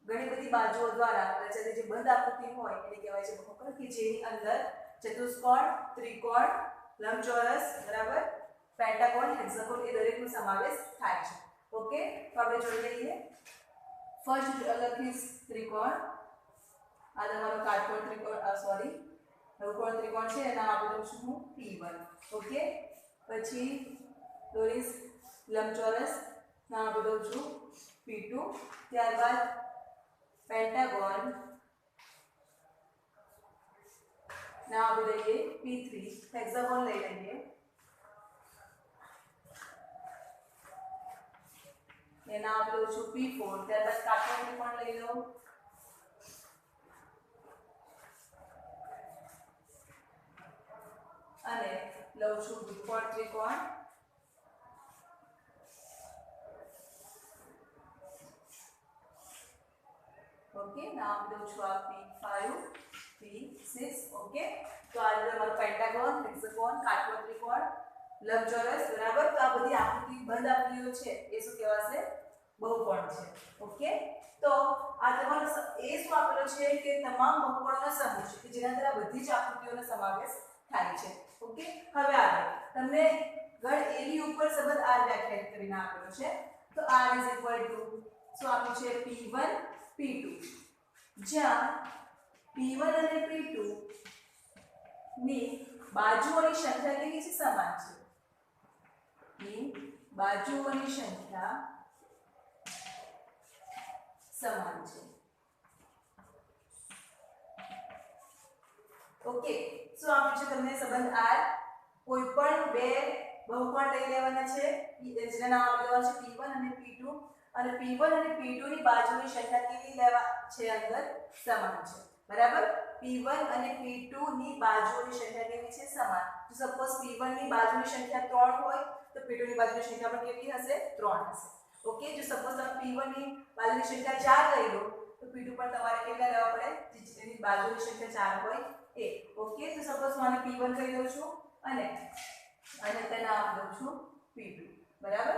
ઘણી બધી બાજુઓ દ્વારા રચાયેલી જે બંધ આકૃતિ હોય એને કહેવાય છે બહુકોણ, કે જેની અંદર ચતુષ્કોણ, ત્રિકોણ, લંબચોરસ બરાબર, પેન્ટાગોન, હેક્સાગોન એ દરેકનો સમાવેશ થાય છે. ઓકે, તો આપણે જોઈ લઈએ. ફર્સ્ટ લખીશ ત્રિકોણ. આ તમારો કાટકોણ ત્રિકોણ, સોરી લઘુકોણ ત્રિકોણ છે, એના આપી દઉં છું હું P1. ઓકે, પછી દોરીશ લંબચોરસ, ના આપી દઉં છું P2. ત્યારબાદ પેન્ટાગોન ના આપી દઈએ P3. હેક્સાગોન લઈ લઈએ, એના આપી દઉં છું P4. ત્યારબાદ કાટકોણ ત્રિકોણ લઈ લઉં, અને લઉં છું દ્વિકોણ ત્રિકોણ, ઓકે, નામ દઉં છું આ P5 P6. ઓકે, તો આ રીતે અમારું પેન્ટાગોન, હેક્સાગોન, કાટકોણ ત્રિકોણ, લંબચોરસ બરાબર. તો આ બધી આકૃતિ બંધ આકૃતિઓ છે એ શું કહેવાશે? બહુકોણ છે. ઓકે, તો આ તમારો એ શું આપેલો છે કે તમામ બહુકોણોનો સમૂહ છે, કે જેના અંદર આ બધી જ આકૃતિઓનો સમાવેશ થાય છે. ઓકે, હવે આગળ તમને ગણ A ની ઉપર સંબંધ R વ્યાખ્યાયિત કરીને આપેલો છે. તો R = શું આપ્યું છે? P1 P2, જ્યાં P1 અને P2 ની બાજુઓની સંખ્યા કેવી છે? સમાન છે. ની બાજુઓની સંખ્યા સમાન છે. ઓકે, શું આપ્યું છે તમને સંબંધ R? કોઈ પણ બે બહુકોણ લઈ લેવાના છે, જેના નામ આપેલા છે P1 અને P2, અને P1 અને P2 ની બાજુની સંખ્યા કેવી લેવા છે? અંદર સમાન છે. બરાબર, P1 અને P2 ની બાજુઓની સંખ્યા કેવી છે? સમાન. તો સપોઝ P1 ની બાજુની સંખ્યા 3 હોય તો P2 ની બાજુની સંખ્યા પણ કેટલી હશે? 3 હશે. ઓકે, જો સપોઝ તમે P1 ની બાજુની સંખ્યા 4 લઈ લો તો P2 પણ તમારે કેટલા લેવા પડે? જેની બાજુની સંખ્યા 4 હોય એ. ઓકે, તો સપોઝ હું આને P1 કહી દઉં છું અને તેને આપી દઉં છું P2. બરાબર,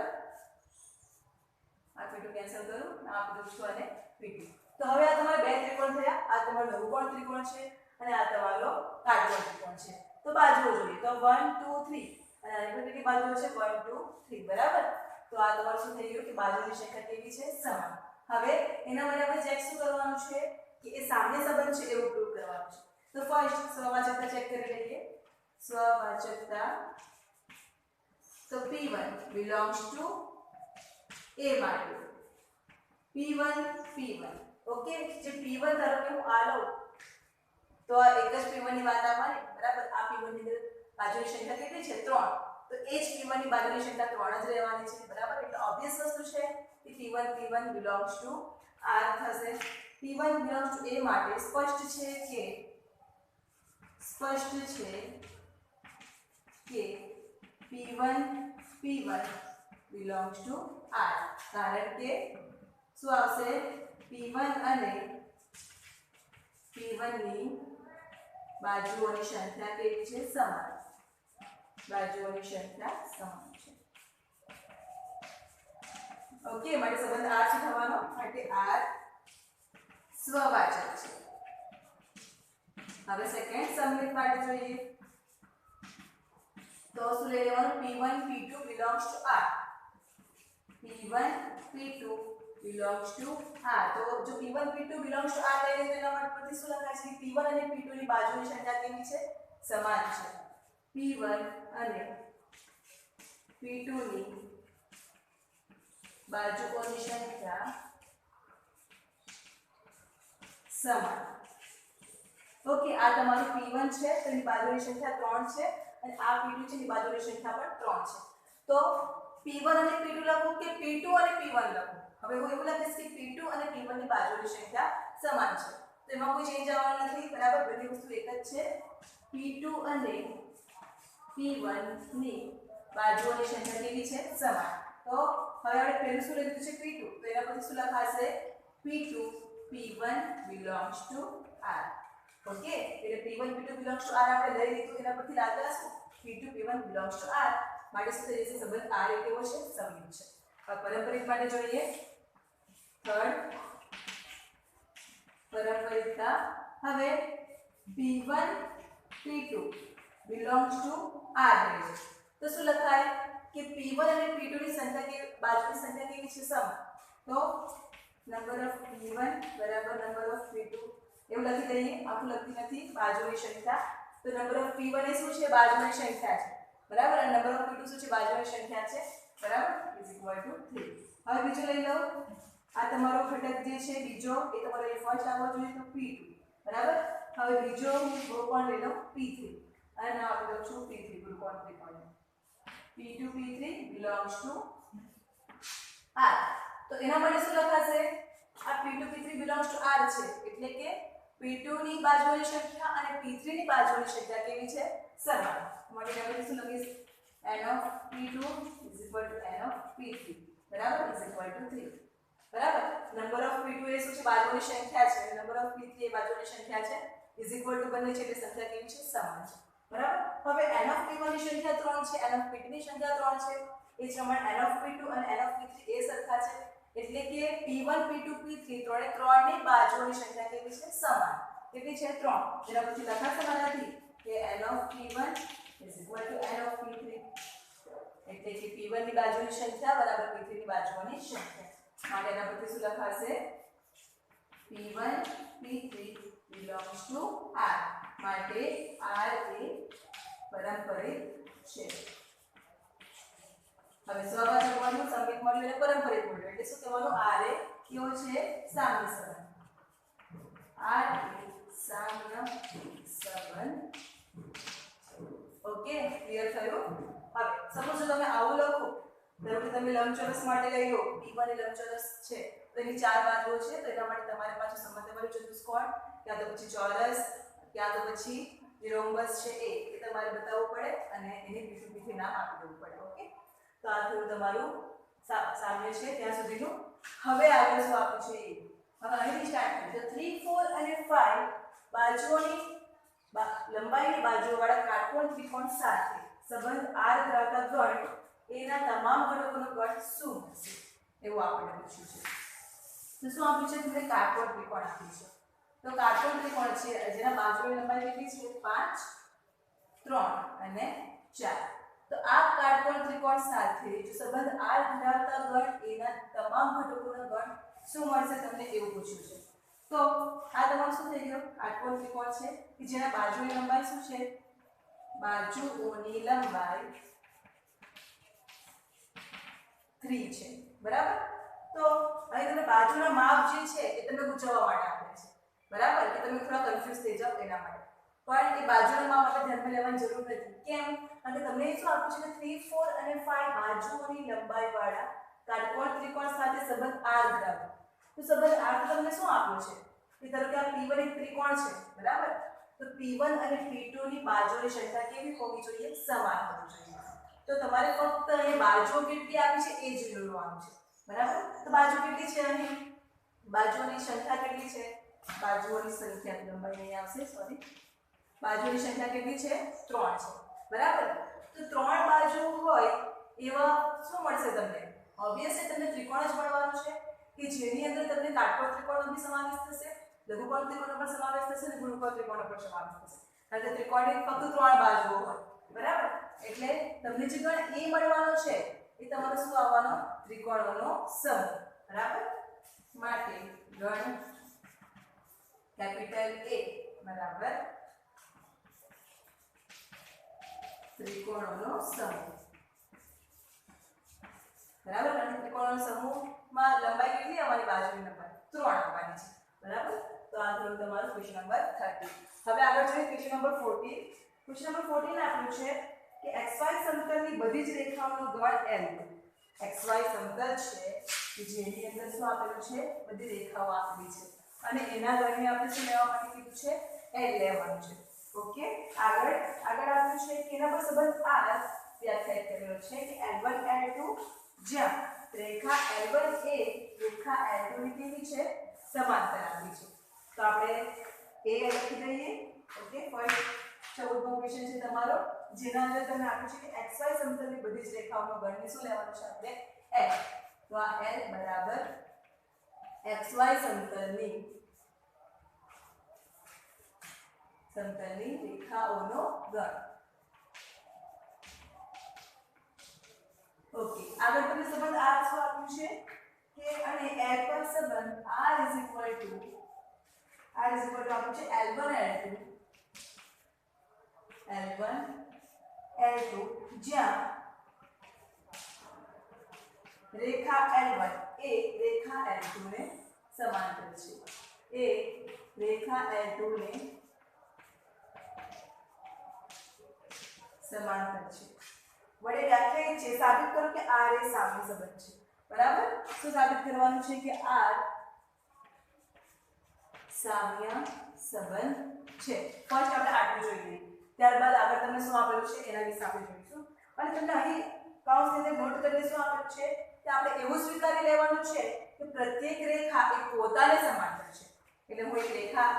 આ P2 કેન્સલ કરું, આપી દઉં છું અને P2. તો હવે આ તમારા બે ત્રિકોણ થયા. આ તમારો લઘુકોણ ત્રિકોણ છે અને આ તમારો કાટકોણ ત્રિકોણ છે. તો બાજુઓ જોઈએ તો 1 2 3, અને આની પર કેટલી બાજુઓ છે? 1 2 3. બરાબર, તો આ તમારું શું થઈ ગયું કે બાજુની સંખ્યા કેવી છે? સમાન. હવે એના માટે આપણે ચેક શું કરવાનું છે કે એ સામ્ય સંબંધ છે એવું પ્રૂવ કરવાનું છે. તો ફર્સ્ટ સ્વવાચકતા ચેક કરી લઈએ. સ્વવાચકતા, તો P1 belongs to A માટે P1 P1. ઓકે, જે P1 ધારો કે હું આ લઉં તો આ એક જ P1 ની વાત આવવાની. બરાબર, આ P1 ની અંદર બાજુની સંખ્યા કેટલી છે? 3. તો એ જ P1 ની બાજુની સંખ્યા 3 જ રહેવાની છે. બરાબર, એટલે ઓબ્વિયસ વસ્તુ છે કે P1 belongs to R થશે. P1 belongs to A માટે સ્પષ્ટ છે કે P1 belongs to R, કારણ કે શું આવશે? P1 અને P1 ની બાજુઓની સંખ્યા કેવી છે? સમાન. બાજુઓની સંખ્યા સમાન છે. ઓકે, માટે સંબંધ R શું થવાનો? માટે R સ્વવાચક છે. હવે સેકન્ડ સબમિટ માટે જોઈએ તો શું લઈ લેવાનું? P1 P2 belongs to R. P1 P2 belongs to R. તો જો P1 P2 belongs to R લઈએ તો એના માટે પરથી શું લખાય છે? P1 અને P2 ની બાજુની સંખ્યા કેવી છે? સમાન છે. P1 અને P2 ની બાજુઓની સંખ્યા સમાન. ઓકે, આ તમારું P1 છે તો એની બાજુની સંખ્યા 3 છે અને આ P2 છે એની બાજુની સંખ્યા પણ 3 છે. તો P1 અને P2 લખું કે P2 અને P1 લખું? હવે હું એવું લખીશ કે P2 અને P1 ની બાજુની સંખ્યા સમાન છે. તો એમાં કોઈ ચેન્જ આવવાનો નથી, બરાબર? બધી વસ્તુ એક જ છે. P2 અને P1 ની બાજુઓની સંખ્યા કેવી છે? સમાન. તો હવે આપણે પહેલું શું લખ્યું છે? P2. તો એના પછી શું લખાશે? P2 P1 belongs to R. Okay, એટલે P1 P2 belongs to R આપણે લઈ લીધું, એના પરથી લાગ્યા શું? P2 P1 belongs to R. માટે શું થઈ જશે? સંબંધ R એ કેવો છે? સમમિત છે. હવે પારંપરિક માટે જોઈએ. થર્ડ પારંપરિકતા. હવે P1 P2 belongs to R લઈએ તો શું લખાય કે P1 અને P2 ની સંખ્યા કે બાજુની સંખ્યા કેવી છે? સમાન. તો નંબર ઓફ P1 બરાબર નંબર ઓફ P2 એવું લખી દઈએ. આખું લખતી નથી, બાજુની સંખ્યા. તો નંબર ઓફ P1 એ શું છે? બાજુની સંખ્યા છે, બરાબર? અને નંબર ઓફ P2 શું છે? બાજુની સંખ્યા છે, બરાબર? Is equal to 3. હવે બીજો લઈ લો. આ તમારો ઘટક જે છે બીજો એ તમારો એ ફર્સ્ટ આવવો જોઈએ તો P2, બરાબર? હવે બીજો હું કોણ લઈ લઉં? P3 અને નામ આપી દઉં છું P3 ગુરુકોણ ત્રિકોણ. P2 P3 belongs to R. તો એના માટે શું લખાશે? આ P2 P3 belongs to R છે એટલે કે P2 ની બાજુની સંખ્યા અને P3 ની બાજુની સંખ્યા કેવી છે? સમાન. માટે આપણે શું લખીશ? n of P2 is equal to n of P3, બરાબર? is equal to 3, બરાબર? નંબર ઓફ P2 એ શું છે? બાજુની સંખ્યા છે. નંબર ઓફ P3 એ બાજુની સંખ્યા છે. is equal to બંને છે એટલે સંખ્યા કેવી છે? સમાન છે, બરાબર? હવે n of P1 ની સંખ્યા 3 છે, n of P2 ની સંખ્યા 3 છે. એ જ પ્રમાણે n of P2 અને n of P3 એ સરખા છે એટલે કે P1 P2 P3 ત્રણની બાજુઓની સંખ્યા કેવી છે? સમાન. કેટલી છે? 3. એના પછી લખાશે મારાથી કે n of P1 is equal to n of P3 એટલે કે P1 ની બાજુની સંખ્યા બરાબર P3 ની બાજુઓની સંખ્યા. માટે એના પછી શું લખાશે? P1 P3 belongs to R. માટે R એ પારંપરિક છે. હવે સ્વાભાવિક મળ્યું, સંમિત મળ્યું અને પારંપરિક મળ્યું એટલે શું કહેવાનું? R એ કેવો છે? સામ્ય સંબંધ. R એ સામ્ય સંબંધ. ઓકે, ક્લિયર થયું? હવે સપોઝ જો તમે આવું લખો, ધારો કે તમે લંબચોરસ માટે લઈ લો, P1 એ લંબચોરસ છે તો એની 4 બાજુઓ છે તો એના માટે તમારે પાછું સંબંધ મળ્યું ચતુષ્કોણ, ક્યાં તો પછી ચોરસ, ક્યાં તો પછી જે રોમ્બસ છે એ તમારે બતાવવું પડે અને એને P2 નામ આપી દેવું પડે. ઓકે, તો આ થયું તમારું સામ્ય છે ત્યાં સુધીનું. હવે આગળ શું આપ્યું છે એ હવે અહીંથી સ્ટાર્ટ કરીએ. તો 3 4 અને 5 બાજુઓની લંબાઈની બાજુવાળા કાટકોણ ત્રિકોણ સાથે સંબંધ R ધરાવતા ગણ એના તમામ ઘટકોનો ગણ શું હશે? એવું આપણે પૂછ્યું છે. તો શું આપ્યું છે? તમને કાટકોણ ત્રિકોણ આપ્યું છે. તો કાટકોણ ત્રિકોણ છે જેના બાજુની લંબાઈ કેટલી છે? 5 3 અને 4. તો આ કાટકોણ ત્રિકોણ સાથે જો સંબંધ R ધરાવતા ગણ એના તમામ ઘટકોનો ગણ શું મળશે? તમને એવું પૂછ્યું છે. તો આ તમારું શું થઈ ગયું? કાટકોણ ત્રિકોણ છે કે જેના બાજુની લંબાઈ શું છે? બાજુઓની લંબાઈ 3 છે, બરાબર? તો અહીં તમે બાજુના માપ જે છે એ તમને પૂછવા માટે આપે છે, બરાબર? કે તમે થોડા કન્ફ્યુઝ થઈ જાવ એના માટે. પણ એ બાજુના માપ આપણે ધ્યાનમાં લેવાની જરૂર નથી. કેમ? કારણ કે તમને શું આપ્યું છે કે 3 4 અને 5 બાજુઓની લંબાઈ વાળા કાટકોણ ત્રિકોણ સાથે સંબંધ R ધરાવે. તો સંબંધ R તમને શું આપ્યો છે? કે ધારો કે આ P1 એક ત્રિકોણ છે, બરાબર? તો P1 અને P2 ની બાજુની સંખ્યા કેવી હોવી જોઈએ? સમાન હોવી જોઈએ. તો તમારે ફક્ત અહીં બાજુઓ કેટલી આપી છે એ જ જોવાનું છે, બરાબર? તો બાજુ કેટલી છે? અહીં બાજુઓની સંખ્યા કેટલી છે? બાજુઓની સંખ્યા લંબાઈ અહીં આવશે, સોરી, બાજુની સંખ્યા કેટલી છે? 3 છે, બરાબર? તો 3 બાજુ હોય એવા શું મળશે તમને? ઓબ્વિયસલી તમને ત્રિકોણ જ મળવાનું છે કે જેની અંદર તમને કાટકોણ ત્રિકોણનો પણ સમાવેશ થશે, લઘુકોણ ત્રિકોણનો પણ સમાવેશ થશે અને ગુણકોણ ત્રિકોણનો પણ સમાવેશ થશે. કારણ કે ત્રિકોણની ફક્ત 3 બાજુઓ હોય, બરાબર? એટલે તમને જે ગણ એ મળવાનો છે એ તમારો શું આવવાનો? ત્રિકોણોનો સમૂહ, બરાબર? માટે ગણ કેપિટલ A બરાબર ત્રિકોણોનો સમૂહ, બરાબર? અને ત્રિકોણોનો સમૂહમાં લંબાઈ કેટલી આવવાની? બાજુની લંબાઈ 3 આવવાની છે, બરાબર? તો આ થયું તમારું ક્વેશ્ચન નંબર 30. હવે આગળ જોઈએ ક્વેશ્ચન નંબર 14. ક્વેશ્ચન નંબર 14 આપ્યું છે કે xy સમતલની બધી જ રેખાઓનો ગણ l. xy સમતલ છે કે જેની અંદર શું આપેલું છે, બધી રેખાઓ આપેલી છે અને એના ગણને આપણે શું લેવા માટે કીધું છે, l લેવાનું છે. ઓકે, આગળ આપ્યું છે કે એના પર સંબંધ r વ્યાખ્યાયિત કરેલો છે કે l1 l2 જ્યાં રેખા l1 એ રેખા l2 ની કેવી છે, સમાંતર આપી છે. તો આપણે એ લખી દઈએ. ઓકે, ફર્સ્ટ 14મો ક્વેશ્ચન છે તમારો, જેના અંદર તમને આપ્યું છે કે xy સમતલની બધી જ રેખાઓનો ગણને શું લેવાનું છે આપણે, l. તો આ l બરાબર xy સમતલની રેખાઓનો ગણ. ઓકે, આગળ તમને સંબંધ r શું આપ્યું છે કે અને l પર સંબંધ r આપ્યું છે l1 l2 જ્યાં રેખા l1 એ રેખા l2 ને સમાંતર છે. રેખા l2 ને સમાંતર છે. વડે વ્યાખ્યાયિત છે. સાબિત કરો કે r એ સામ્ય સંબંધ છે. બરાબર, શું સાબિત કરવાનું છે કે r સામ્ય સંબંધ છે. ફર્સ્ટ આપણે આટલું જોઈ લઈએ, ત્યારબાદ આગળ તમને શું આપેલું છે એના વિશે આપણે જોઈશું. અને તમને અહીં કૌંસની અંદર નોટ કરીને શું આપેલું છે કે આપણે એવું સ્વીકારી લેવાનું છે કે પ્રત્યેક રેખા એ પોતાને સમાંતર છે. એટલે હું એક રેખા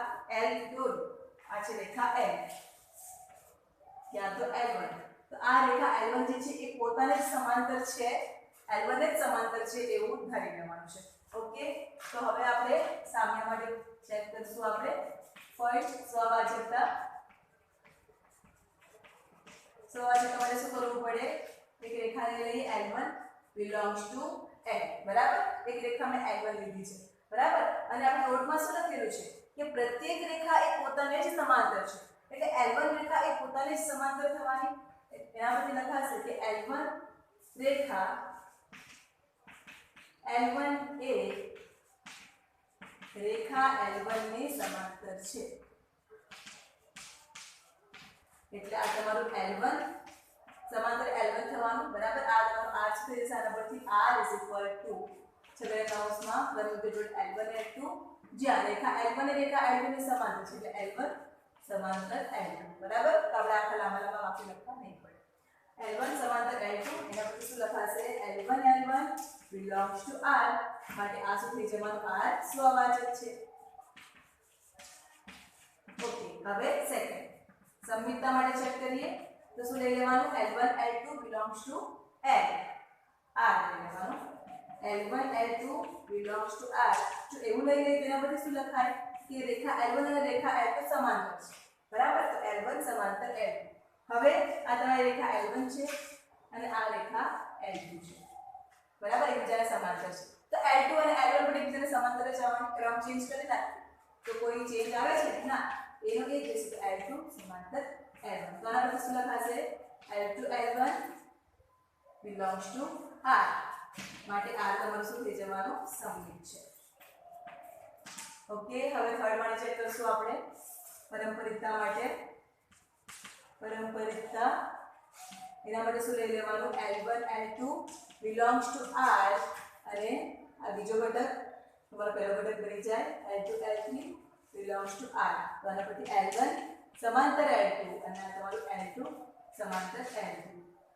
l દોરું, આ છે રેખા l, ત્યાં તો l1. તો આ રેખા l1 જે છે એ પોતાને જ સમાંતર છે, l1 જ સમાંતર છે એવું ધારી લેવાનું છે. ઓકે, તો હવે આપણે સામ્ય માટે ચેક કરીશું. આપણે ફર્સ્ટ સ્વવાચકતા માટે શું કરવું પડે, એક રેખાને લઈએ l1 belongs to l. બરાબર, એક રેખા મેં l1 લીધી છે. બરાબર, અને આપણે નોટમાં શું લખેલું છે કે પ્રત્યેક રેખા એ પોતાને જ સમાંતર છે. એટલે l1 રેખા એ પોતાને જ સમાંતર થવાની. એના પરથી લખાશે કે l1 રેખા l1 એ રેખા l1 ને સમાંતર છે. એટલે આ તમારું l1 સમાંતર l1 થવાનું. બરાબર, આ તમારું r છે. આના પરથી r છગડીયા કૌંસમાં બરાબર જોડ l1 l2 જ્યાં રેખા l1 એ રેખા l2 ને સમાંતર છે. એટલે l1 સમાંતર l2. બરાબર, તો આપણે આખા લાંબા વાક્ય લખવા નહીં પડે. l1 સમાંતર l2, એના પછી શું લખાશે l1 belongs to r. માટે આ શું થઈ જવાનું, r સ્વવાચક છે. ઓકે, હવે સેકન્ડ સંમિતતા માટે ચેક કરીએ તો શું લઈ લેવાનું, l1 l2 belongs to l. r લઈ લેવાનું, l1 l2 belongs to r. જો એવું લઈ લઈએ તેના પછી શું લખાય કે રેખા l1 અને રેખા l2 સમાંતર છે. બરાબર, તો l1 સમાંતર l2. હવે આ તમારી રેખા l1 છે અને આ રેખા l2 છે. બરાબર, એકબીજાને સમાંતર છે. તો l2 અને l1 પણ એકબીજાને સમાંતર જ આવવાનું. ક્રમ ચેન્જ કરી નાખીએ તો કોઈ ચેન્જ આવે છે ના, એનો એ જ છે l2 સમાંતર l1. તો આના પછી શું લખાશે l2 l1 belongs to r. માટે r તમારું શું થઈ જવાનું, સમમિત છે. ઓકે, હવે થર્ડ માટે ચેક કરશું આપણે પારંપરિકતા માટે. પારંપરિકતા એના માટે શું લઈ લેવાનું, l1 l2 belongs to r અને આ બીજો ઘટક તમારો પહેલો ઘટક બની જાય l2 l3 belongs to r. તો આના પરથી l1 સમાંતર l2 અને આ તમારું l2 સમાંતર l2.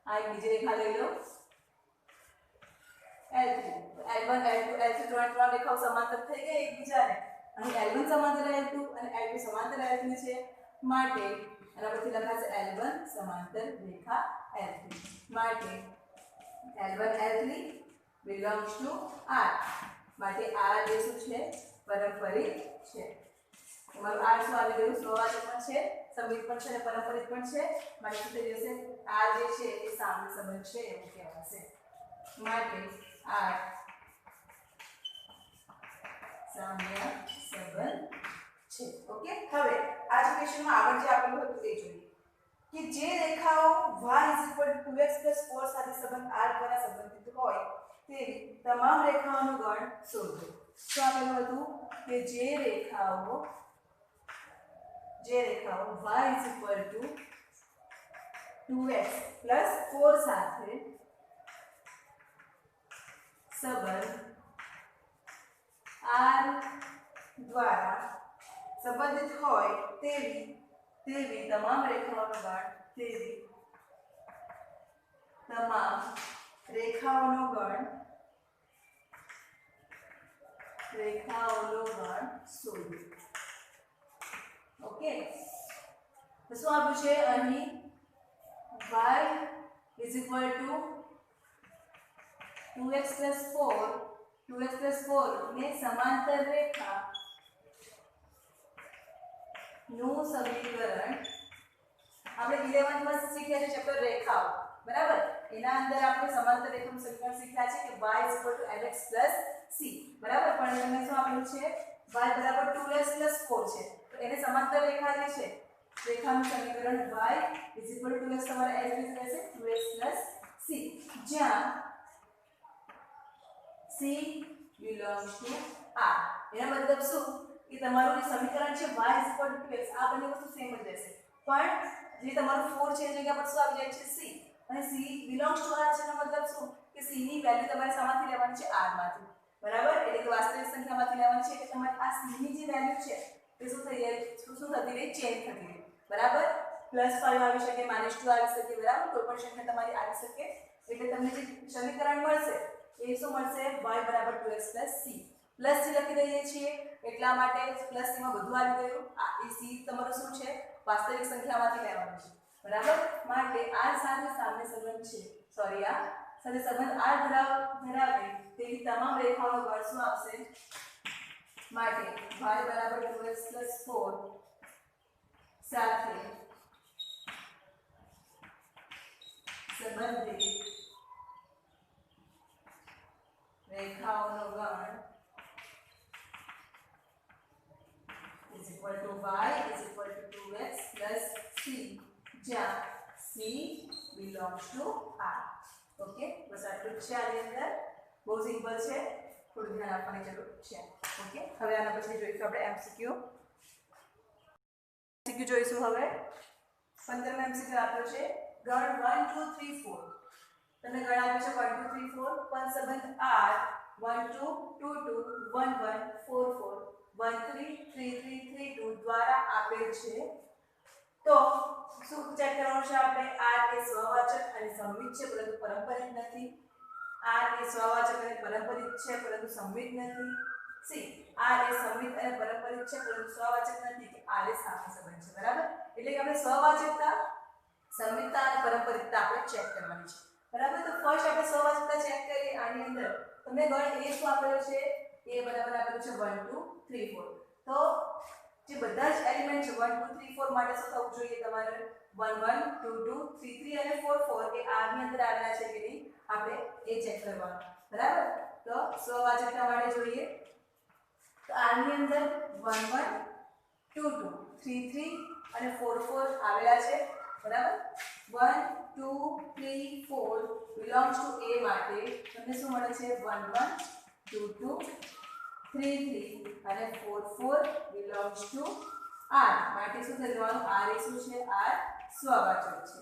આ એક બીજી રેખા લઈ લો l3. તો l1 l2 l3 ત્રણ રેખાઓ સમાંતર થઈ ગઈ એકબીજાને. અહીં l1 સમાંતર l2 અને l2 સમાંતર l3 છે. માટે આના પરથી લખાશે l1 સમાંતર રેખા l3. માટે l1 l3 belongs to r. માટે r જે શું છે, પારંપરિક છે. તમારું r શું આવી ગયું, સ્વવાચક પણ છે, સંમિત પણ છે અને પારંપરિક પણ છે. માટે શું થઈ જશે, r જે છે એ સામ્ય સંબંધ છે એવું કહેવાશે. માટે r સામ્ય સંબંધ છે. ઓકે, હવે આ જ ક્વેશ્ચનમાં આગળ જે આપેલું હતું એ જોઈએ કે જે રેખાઓ y 2x 4 સાથે સંબંધ r દ્વારા સંબંધિત હોય તેવી તમામ રેખાઓનો ગણ શોધો. શું આપેલું હતું કે જે રેખાઓ જે રેખાઓ y = 2x + 4 સાથે સંબંધ r દ્વારા સંબંધિત હોય તેવી તમામ રેખાઓનો ગણ શોધો. ઓકે, તો શું આપ્યું છે અહીં y = 2x + 4 ને સમાંતર રેખા નું સમીકરણ આપણે 11th માં શીખ્યા છે ચેપ્ટર રેખાઓ, બરાબર. એના અંદર આપણે સમાંતર રેખાનું સમીકરણ શીખ્યા છે કે y = lx + c, બરાબર. પણ તમને શું આપેલું છે y = 2x + 4 છે, તો એને સમાંતર રેખા જે છે રેખાનું સમીકરણ y = 2x તમારે l રહેશે 2x + c, જ્યાં c belongs to r. એનો મતલબ શું કે તમારું જે સમીકરણ છે y = 2x, આ બંને વસ્તુ સેમ જ રહેશે, પણ જે તમારું 4 છે એ જગ્યા પર શું આવી જાય છે c, અને c belongs to r છે એનો મતલબ શું કે c ની વેલ્યુ તમારે શામાંથી લેવાની છે r માંથી, બરાબર. એટલે કે વાસ્તવિક સંખ્યામાંથી લેવાની છે, એટલે તમારે આ c ની જે વેલ્યુ છે તે શું થઈ જાય, શું થતી રહે, ચેન્જ થતી રહે, બરાબર. +5 આવી શકે, -2 આવી શકે, બરાબર. કોઈ પણ સંખ્યા તમારી આવી શકે, એટલે તમને જે સમીકરણ મળશે એ શું મળશે y = 2x + c. Plus c લખી દઈએ છીએ એટલા માટે પ્લસ c માં બધું આવી ગયું. આ એ c તમારું શું છે, વાસ્તવિક સંખ્યામાંથી લેવાનું છે, બરાબર. માટે r સાથે સામ્ય સંબંધ છે, સોરી આ સાથે સંબંધ r ધરાવે તેવી તમામ રેખાઓનો ગણ શું આવશે, માટે y = 2x + 4 સાથે સંબંધિત રેખાઓનો ગણ = y = 2x + c, જ્યાં c belongs to r. Okay, બસ આટલું જ છે. આની અંદર બહુ સિમ્પલ છે, થોડું ધ્યાન આપવાની જરૂર છે. ઓકે, હવે આના પછી જોઈશું આપણે MCQ જોઈશું. હવે 15મો MCQ આપ્યો છે, ગણ 1 2 3 4. તમને ગણ આપ્યો છે 1 2 3 4, પણ સંબંધ r 1 2 2 2 1 1 4 4 1 3 3 3 3 2 દ્વારા આપેલ છે. તો શું ચેક કરવાનું છે આપણે, r એ સ્વવાચક અને સંમિત છે પરંતુ પરંપરિત નથી, r એ સ્વવાચક અને પરંપરિત છે પરંતુ સંમિત નથી, c r એ સંમિત અને પરંપરિત છે પરંતુ સ્વવાચક નથી, કે r એ સામ્ય સંબંધ છે, બરાબર. એટલે કે આપણે સ્વવાચકતા, સંમિતતા અને પરંપરિતતા આપણે ચેક કરવાની છે, બરાબર. તો ફર્સ્ટ આપણે સ્વવાચકતા ચેક કરીએ. આની અંદર તમને ગણ એ શું આપેલો છે, a બરાબર આપેલું છે 1 2 3 4. તો જે બધા જ એલિમેન્ટ છે 1 2 3 4 માટે શું થવું જોઈએ, તમારે 1 1 2 2 3 3 અને 4 4 એ r ની અંદર આવેલા છે કે નહીં, આપણે એ ચેક કરવાનું, બરાબર. તો સ્વવાચકતા માટે જોઈએ તો r ની અંદર 1 1 2 2 3 3 અને 4 4 આવેલા છે, બરાબર. 1 2 3 4 belongs to a માટે તમને શું મળે છે, 1 1 2 2 3 3 અને 4 4 belongs to r માટે શું થઈ જવાનું, r એ શું છે, r સ્વવાચક છે.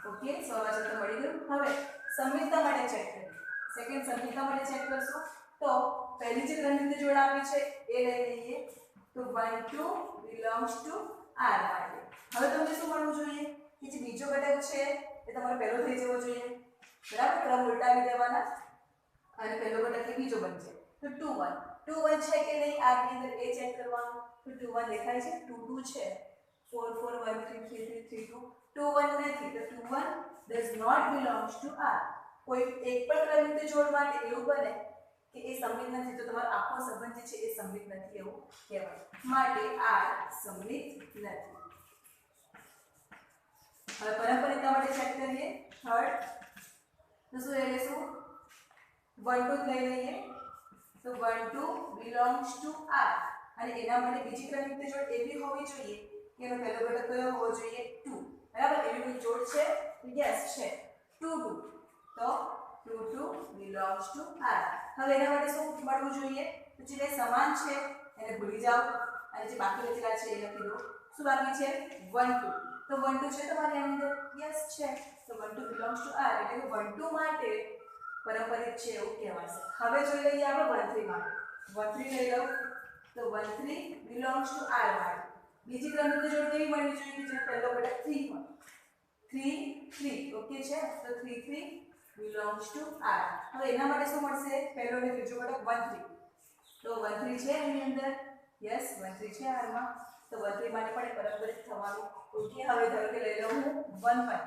ઓકે, સ્વવાચક તો મળી ગયું. હવે સંમિતતા માટે ચેક કરીએ. સેકન્ડ સંમિતતા માટે ચેક કરશું. તો પહેલી જે ત્રણ રીતે જોડ આપી છે એ લઈ લઈએ. તો 1 2 belongs to r માટે હવે તમને શું મળવું જોઈએ કે જે બીજો ઘટક છે એ તમારો પહેલો થઈ જવો જોઈએ, બરાબર. ક્રમ ઉલટાવી દેવાના અને પહેલો ઘટક એ બીજો બનશે. તો 2 1 2 1 છે કે નહીં આ ની અંદર એ ચેક કરવાનું. તો 2 1 દેખાય છે, 2 2 છે, 4 4 1 3 3 3 3 2 2 1 નથી, તો 2 1 does not belongs to r. કોઈ એક પણ ક્રમ રીતે જોડ માટે એવું બને કે એ સંમિત નથી, તો તમારો આખો સંબંધ જે છે એ સંમિત નથી એવું કહેવાય, માટે r સંમિત નથી. હવે પરંપરિતતા માટે ચેક કરીએ. થર્ડ તો શું લઈ લેશું, 1 2 લઈ લઈએ. તો 1 2 belongs to r અને એના માટે બીજી ક્રમ રીતે જોડ એવી હોવી જોઈએ કે એનો પહેલો ઘટક કયો હોવો જોઈએ, 2, બરાબર. એવી કોઈ જોડ છે, યસ છે, 2 2. તો 2 2 belongs to r. હવે એના માટે શું મળવું જોઈએ, તો જે બે સમાન છે એને ભૂલી જાઓ, અને જે બાકી બચેલા છે એ લખી દો. શું બાકી છે? 1 2. તો 1 2 છે તમારી આની અંદર? યસ છે. તો 1 2 બિલોંગ્સ ટુ R, એટલે કે 1 2 માટે પારંપરિક છે એવું કહેવાશે. હવે જોઈ લઈએ આપણે 1 3 માટે. 1 3 લઈ લો. તો 1 3 બિલોંગ્સ ટુ R માટે બીજી ક્રમની જોડ કેવી મળવી જોઈએ કે જેનો પહેલો ઘટક 3 હોય. 3 3 ઓકે છે. તો 3 3 બિલોંગ્સ ટુ R. હવે એના માટે શું મળશે? પહેલો અને ત્રીજો ઘટક 1 3. તો 1 3 છે એની અંદર? યસ 1 3 છે R માં. તો 1 3 માટે પણ પારંપરિક થવાનું. ઓકે, હવે ધારો કે લઈ લઉં હું 1 1.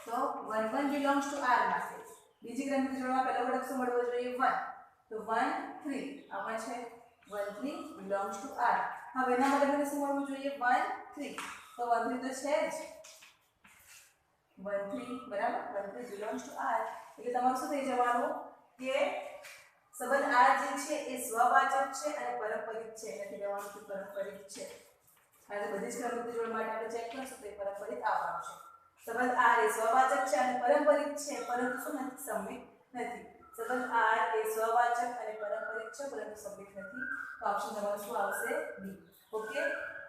તો 1 1 બિલોંગ્સ ટુ R માટે બીજી ક્રમની જોડમાં પહેલો ઘટક શું મળવો જોઈએ? 1. તો 1 3 આમાં છે 1 3 બિલોંગ્સ ટુ R. હવે એના માટે મને શું મળવું જોઈએ? 1 3. તો 1 3 તો છે જ 1 3 બરાબર. 1 3 બિલોંગ્સ ટુ R એટલે તમારું શું થઈ જવાનું કે સંબંધ R જે છે એ સ્વવાચક છે અને પારંપરિક છે. એટલે કહેવાનું કે પારંપરિક છે. હવે બધી જ ક્રમની જોડ માટે આપણે ચેક કરશું તો એ પારંપરિક આવશે. સંબંધ R એ સ્વવાચક છે અને પારંપરિક છે પરંતુ શું નથી? સમમિત નથી. સંબંધ R એ સ્વવાચક અને પારંપરિક છે પરંતુ સમમિત નથી. તો ઓપ્શન તમારો શું આવશે? બી. ઓકે,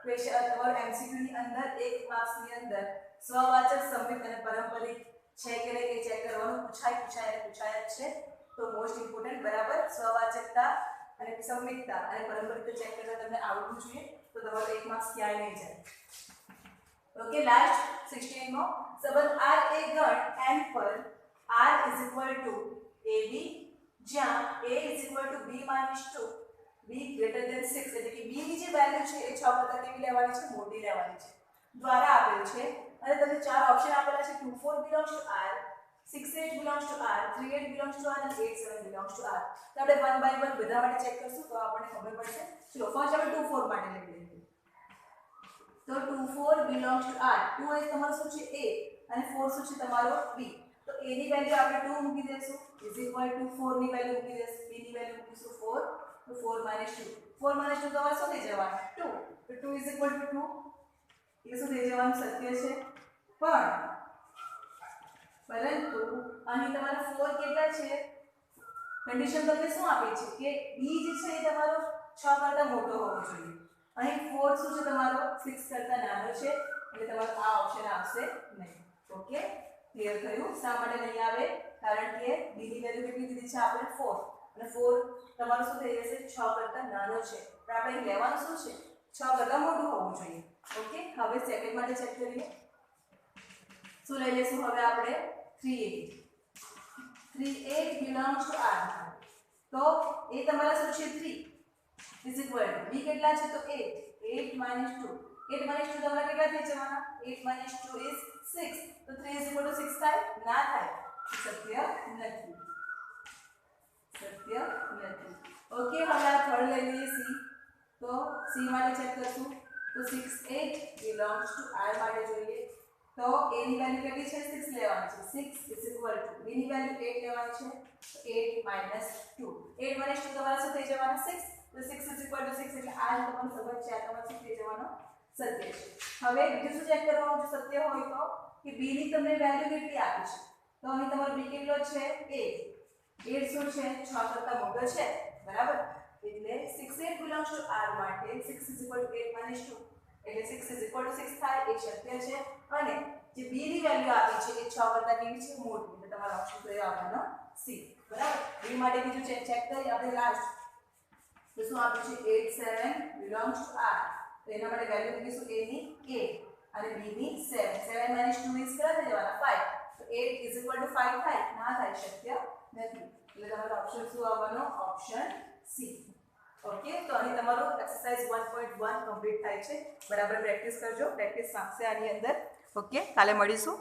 ક્વેશ્ચન તમારો MCQ ની અંદર 1 માર્ક્સ ની અંદર સ્વવાચક, સમમિત અને પારંપરિક છે કે નહીં એ ચેક કરવાનું પૂછાય જ છે. તો મોસ્ટ ઇમ્પોર્ટન્ટ બરાબર સ્વવાચકતા અને સમમિતતા અને પારંપરિકતા ચેક કરતા તમને આવડવું જોઈએ. તો તમારો 1 માર્ક્સ ક્યાંય નહીં જાય. ઓકે, લાસ્ટ 16 મો સંબંધ R એ ગણ n પર R = AB જ્યાં A = B - 2 b > 6 એટલે કે b ની જે વેલ્યુ છે એ 6 કરતા કેવી લેવાની છે? મોટી લેવાની છે. દ્વારા આપેલ છે અને તમને ચાર ઓપ્શન આપેલા છે. 2 4 belongs to R, 6 8 belongs to R, 3 8 belongs to R અને 8 7 બિલોંગ્સ ટુ R. તો આપણે 1 બાય 1 બધા માટે ચેક કરશું તો આપણને ખબર પડશે. ચલો ફર્સ્ટ આપણે 2 4 માટે લઈ લઈએ. તો 2 4 બિલોંગ્સ ટુ R. 2 એ તમારો શું છે? A અને 4 શું છે તમારો? B. તો A ની વેલ્યુ આપણે 2 મૂકી દેશું = 4 ની વેલ્યુ મૂકી દેશું. B ની વેલ્યુ મૂકીશું 4. તો 4 - 2. 4 - 2 તમારે શું થઈ જવાનું? 2. તો 2 = 2. એ શું થઈ જવાનું? સત્ય છે. પરંતુ અહીં તમારે 4 કેટલા છે? કન્ડિશન તમને શું આપી છે કે b જે છે એ તમારો 6 કરતા મોટો હોવો જોઈએ. અહીં 4 શું છે તમારો? 6 કરતા નાનો છે એટલે તમારો આ ઓપ્શન આવશે નહીં. ઓકે, ક્લિયર થયું? શા માટે નહીં આવે? કારણ કે b ની વેલ્યુ કેટલી દીધી છે આપણે? 4 અને 4 તમારું શું થઈ જશે? 6 કરતા નાનો છે. પણ આપણે લેવાનું શું છે? 6 કરતા મોટું હોવું જોઈએ. ઓકે, હવે સેકન્ડ માટે ચેક કરીએ. શું લઈ લેશું હવે આપણે? 3 8 બિલોંગ્સ ટુ R. તો એ તમારા શું છે? 3 = b કેટલા છે? તો 8 8 - 2. 8 - 2 તમારા કેટલા થઈ જવાના? 8 - 2 is 6. તો 3 = 6 થાય? ના થાય. સત્ય નથી. ઓકે, હવે આ થર્ડ લઈ લઈએ C. તો C માટે ચેક કરશું. તો 6 8 બિલોંગ્સ ટુ R માટે જોઈએ. તો A ની વેલ્યુ કેટલી છે? 6 લેવાની છે. 6 = B ની વેલ્યુ 8 લેવાની છે. તો 8 - 2. 8 - 2 તમારા શું થઈ જવાના? 6. તો 6 = 6 એટલે આ તમારો સંબંધ છે. આ તમારો શું થઈ જવાનો? સત્ય છે. હવે બીજું શું ચેક કરવાનું જો સત્ય હોય તો કે B ની તમને વેલ્યુ કેટલી આપી છે? તો અહીં તમારો B કેટલો છે? 8 શું છે? 6 કરતા મોટો છે. બરાબર. એટલે 6 8 બિલોંગ્સ ટુ R માટે 6 = 8 - 2 એટલે 6 = 6 થાય. એ સત્ય છે. અને જે B ની વેલ્યુ આપી છે એ 6 કરતા કેવી છે? મોટી. એટલે તમારો ઓપ્શન કયો આવવાનો? C. બરાબર. B માટે બીજું ચેક કરીએ આપણે લાસ્ટ. તો શું આપ્યું છે? 8 7 બિલોંગ્સ ટુ R. તો એના માટે વેલ્યુ મૂકીશું A ની 8 અને B ની 7. 7 - 2 is કેટલા થઈ જવાના? 5. તો 8 = 5 થાય? ના થાય. શક્ય નથી. એટલે તમારો ઓપ્શન શું આવવાનો? Option C. ઓકે, તો અહીં તમારું એક્સરસાઇઝ 1.1 કમ્પ્લીટ થાય છે. બરાબર પ્રેક્ટિસ કરજો. પ્રેક્ટિસ માંગશે આની અંદર. ઓકે, કાલે મળીશું.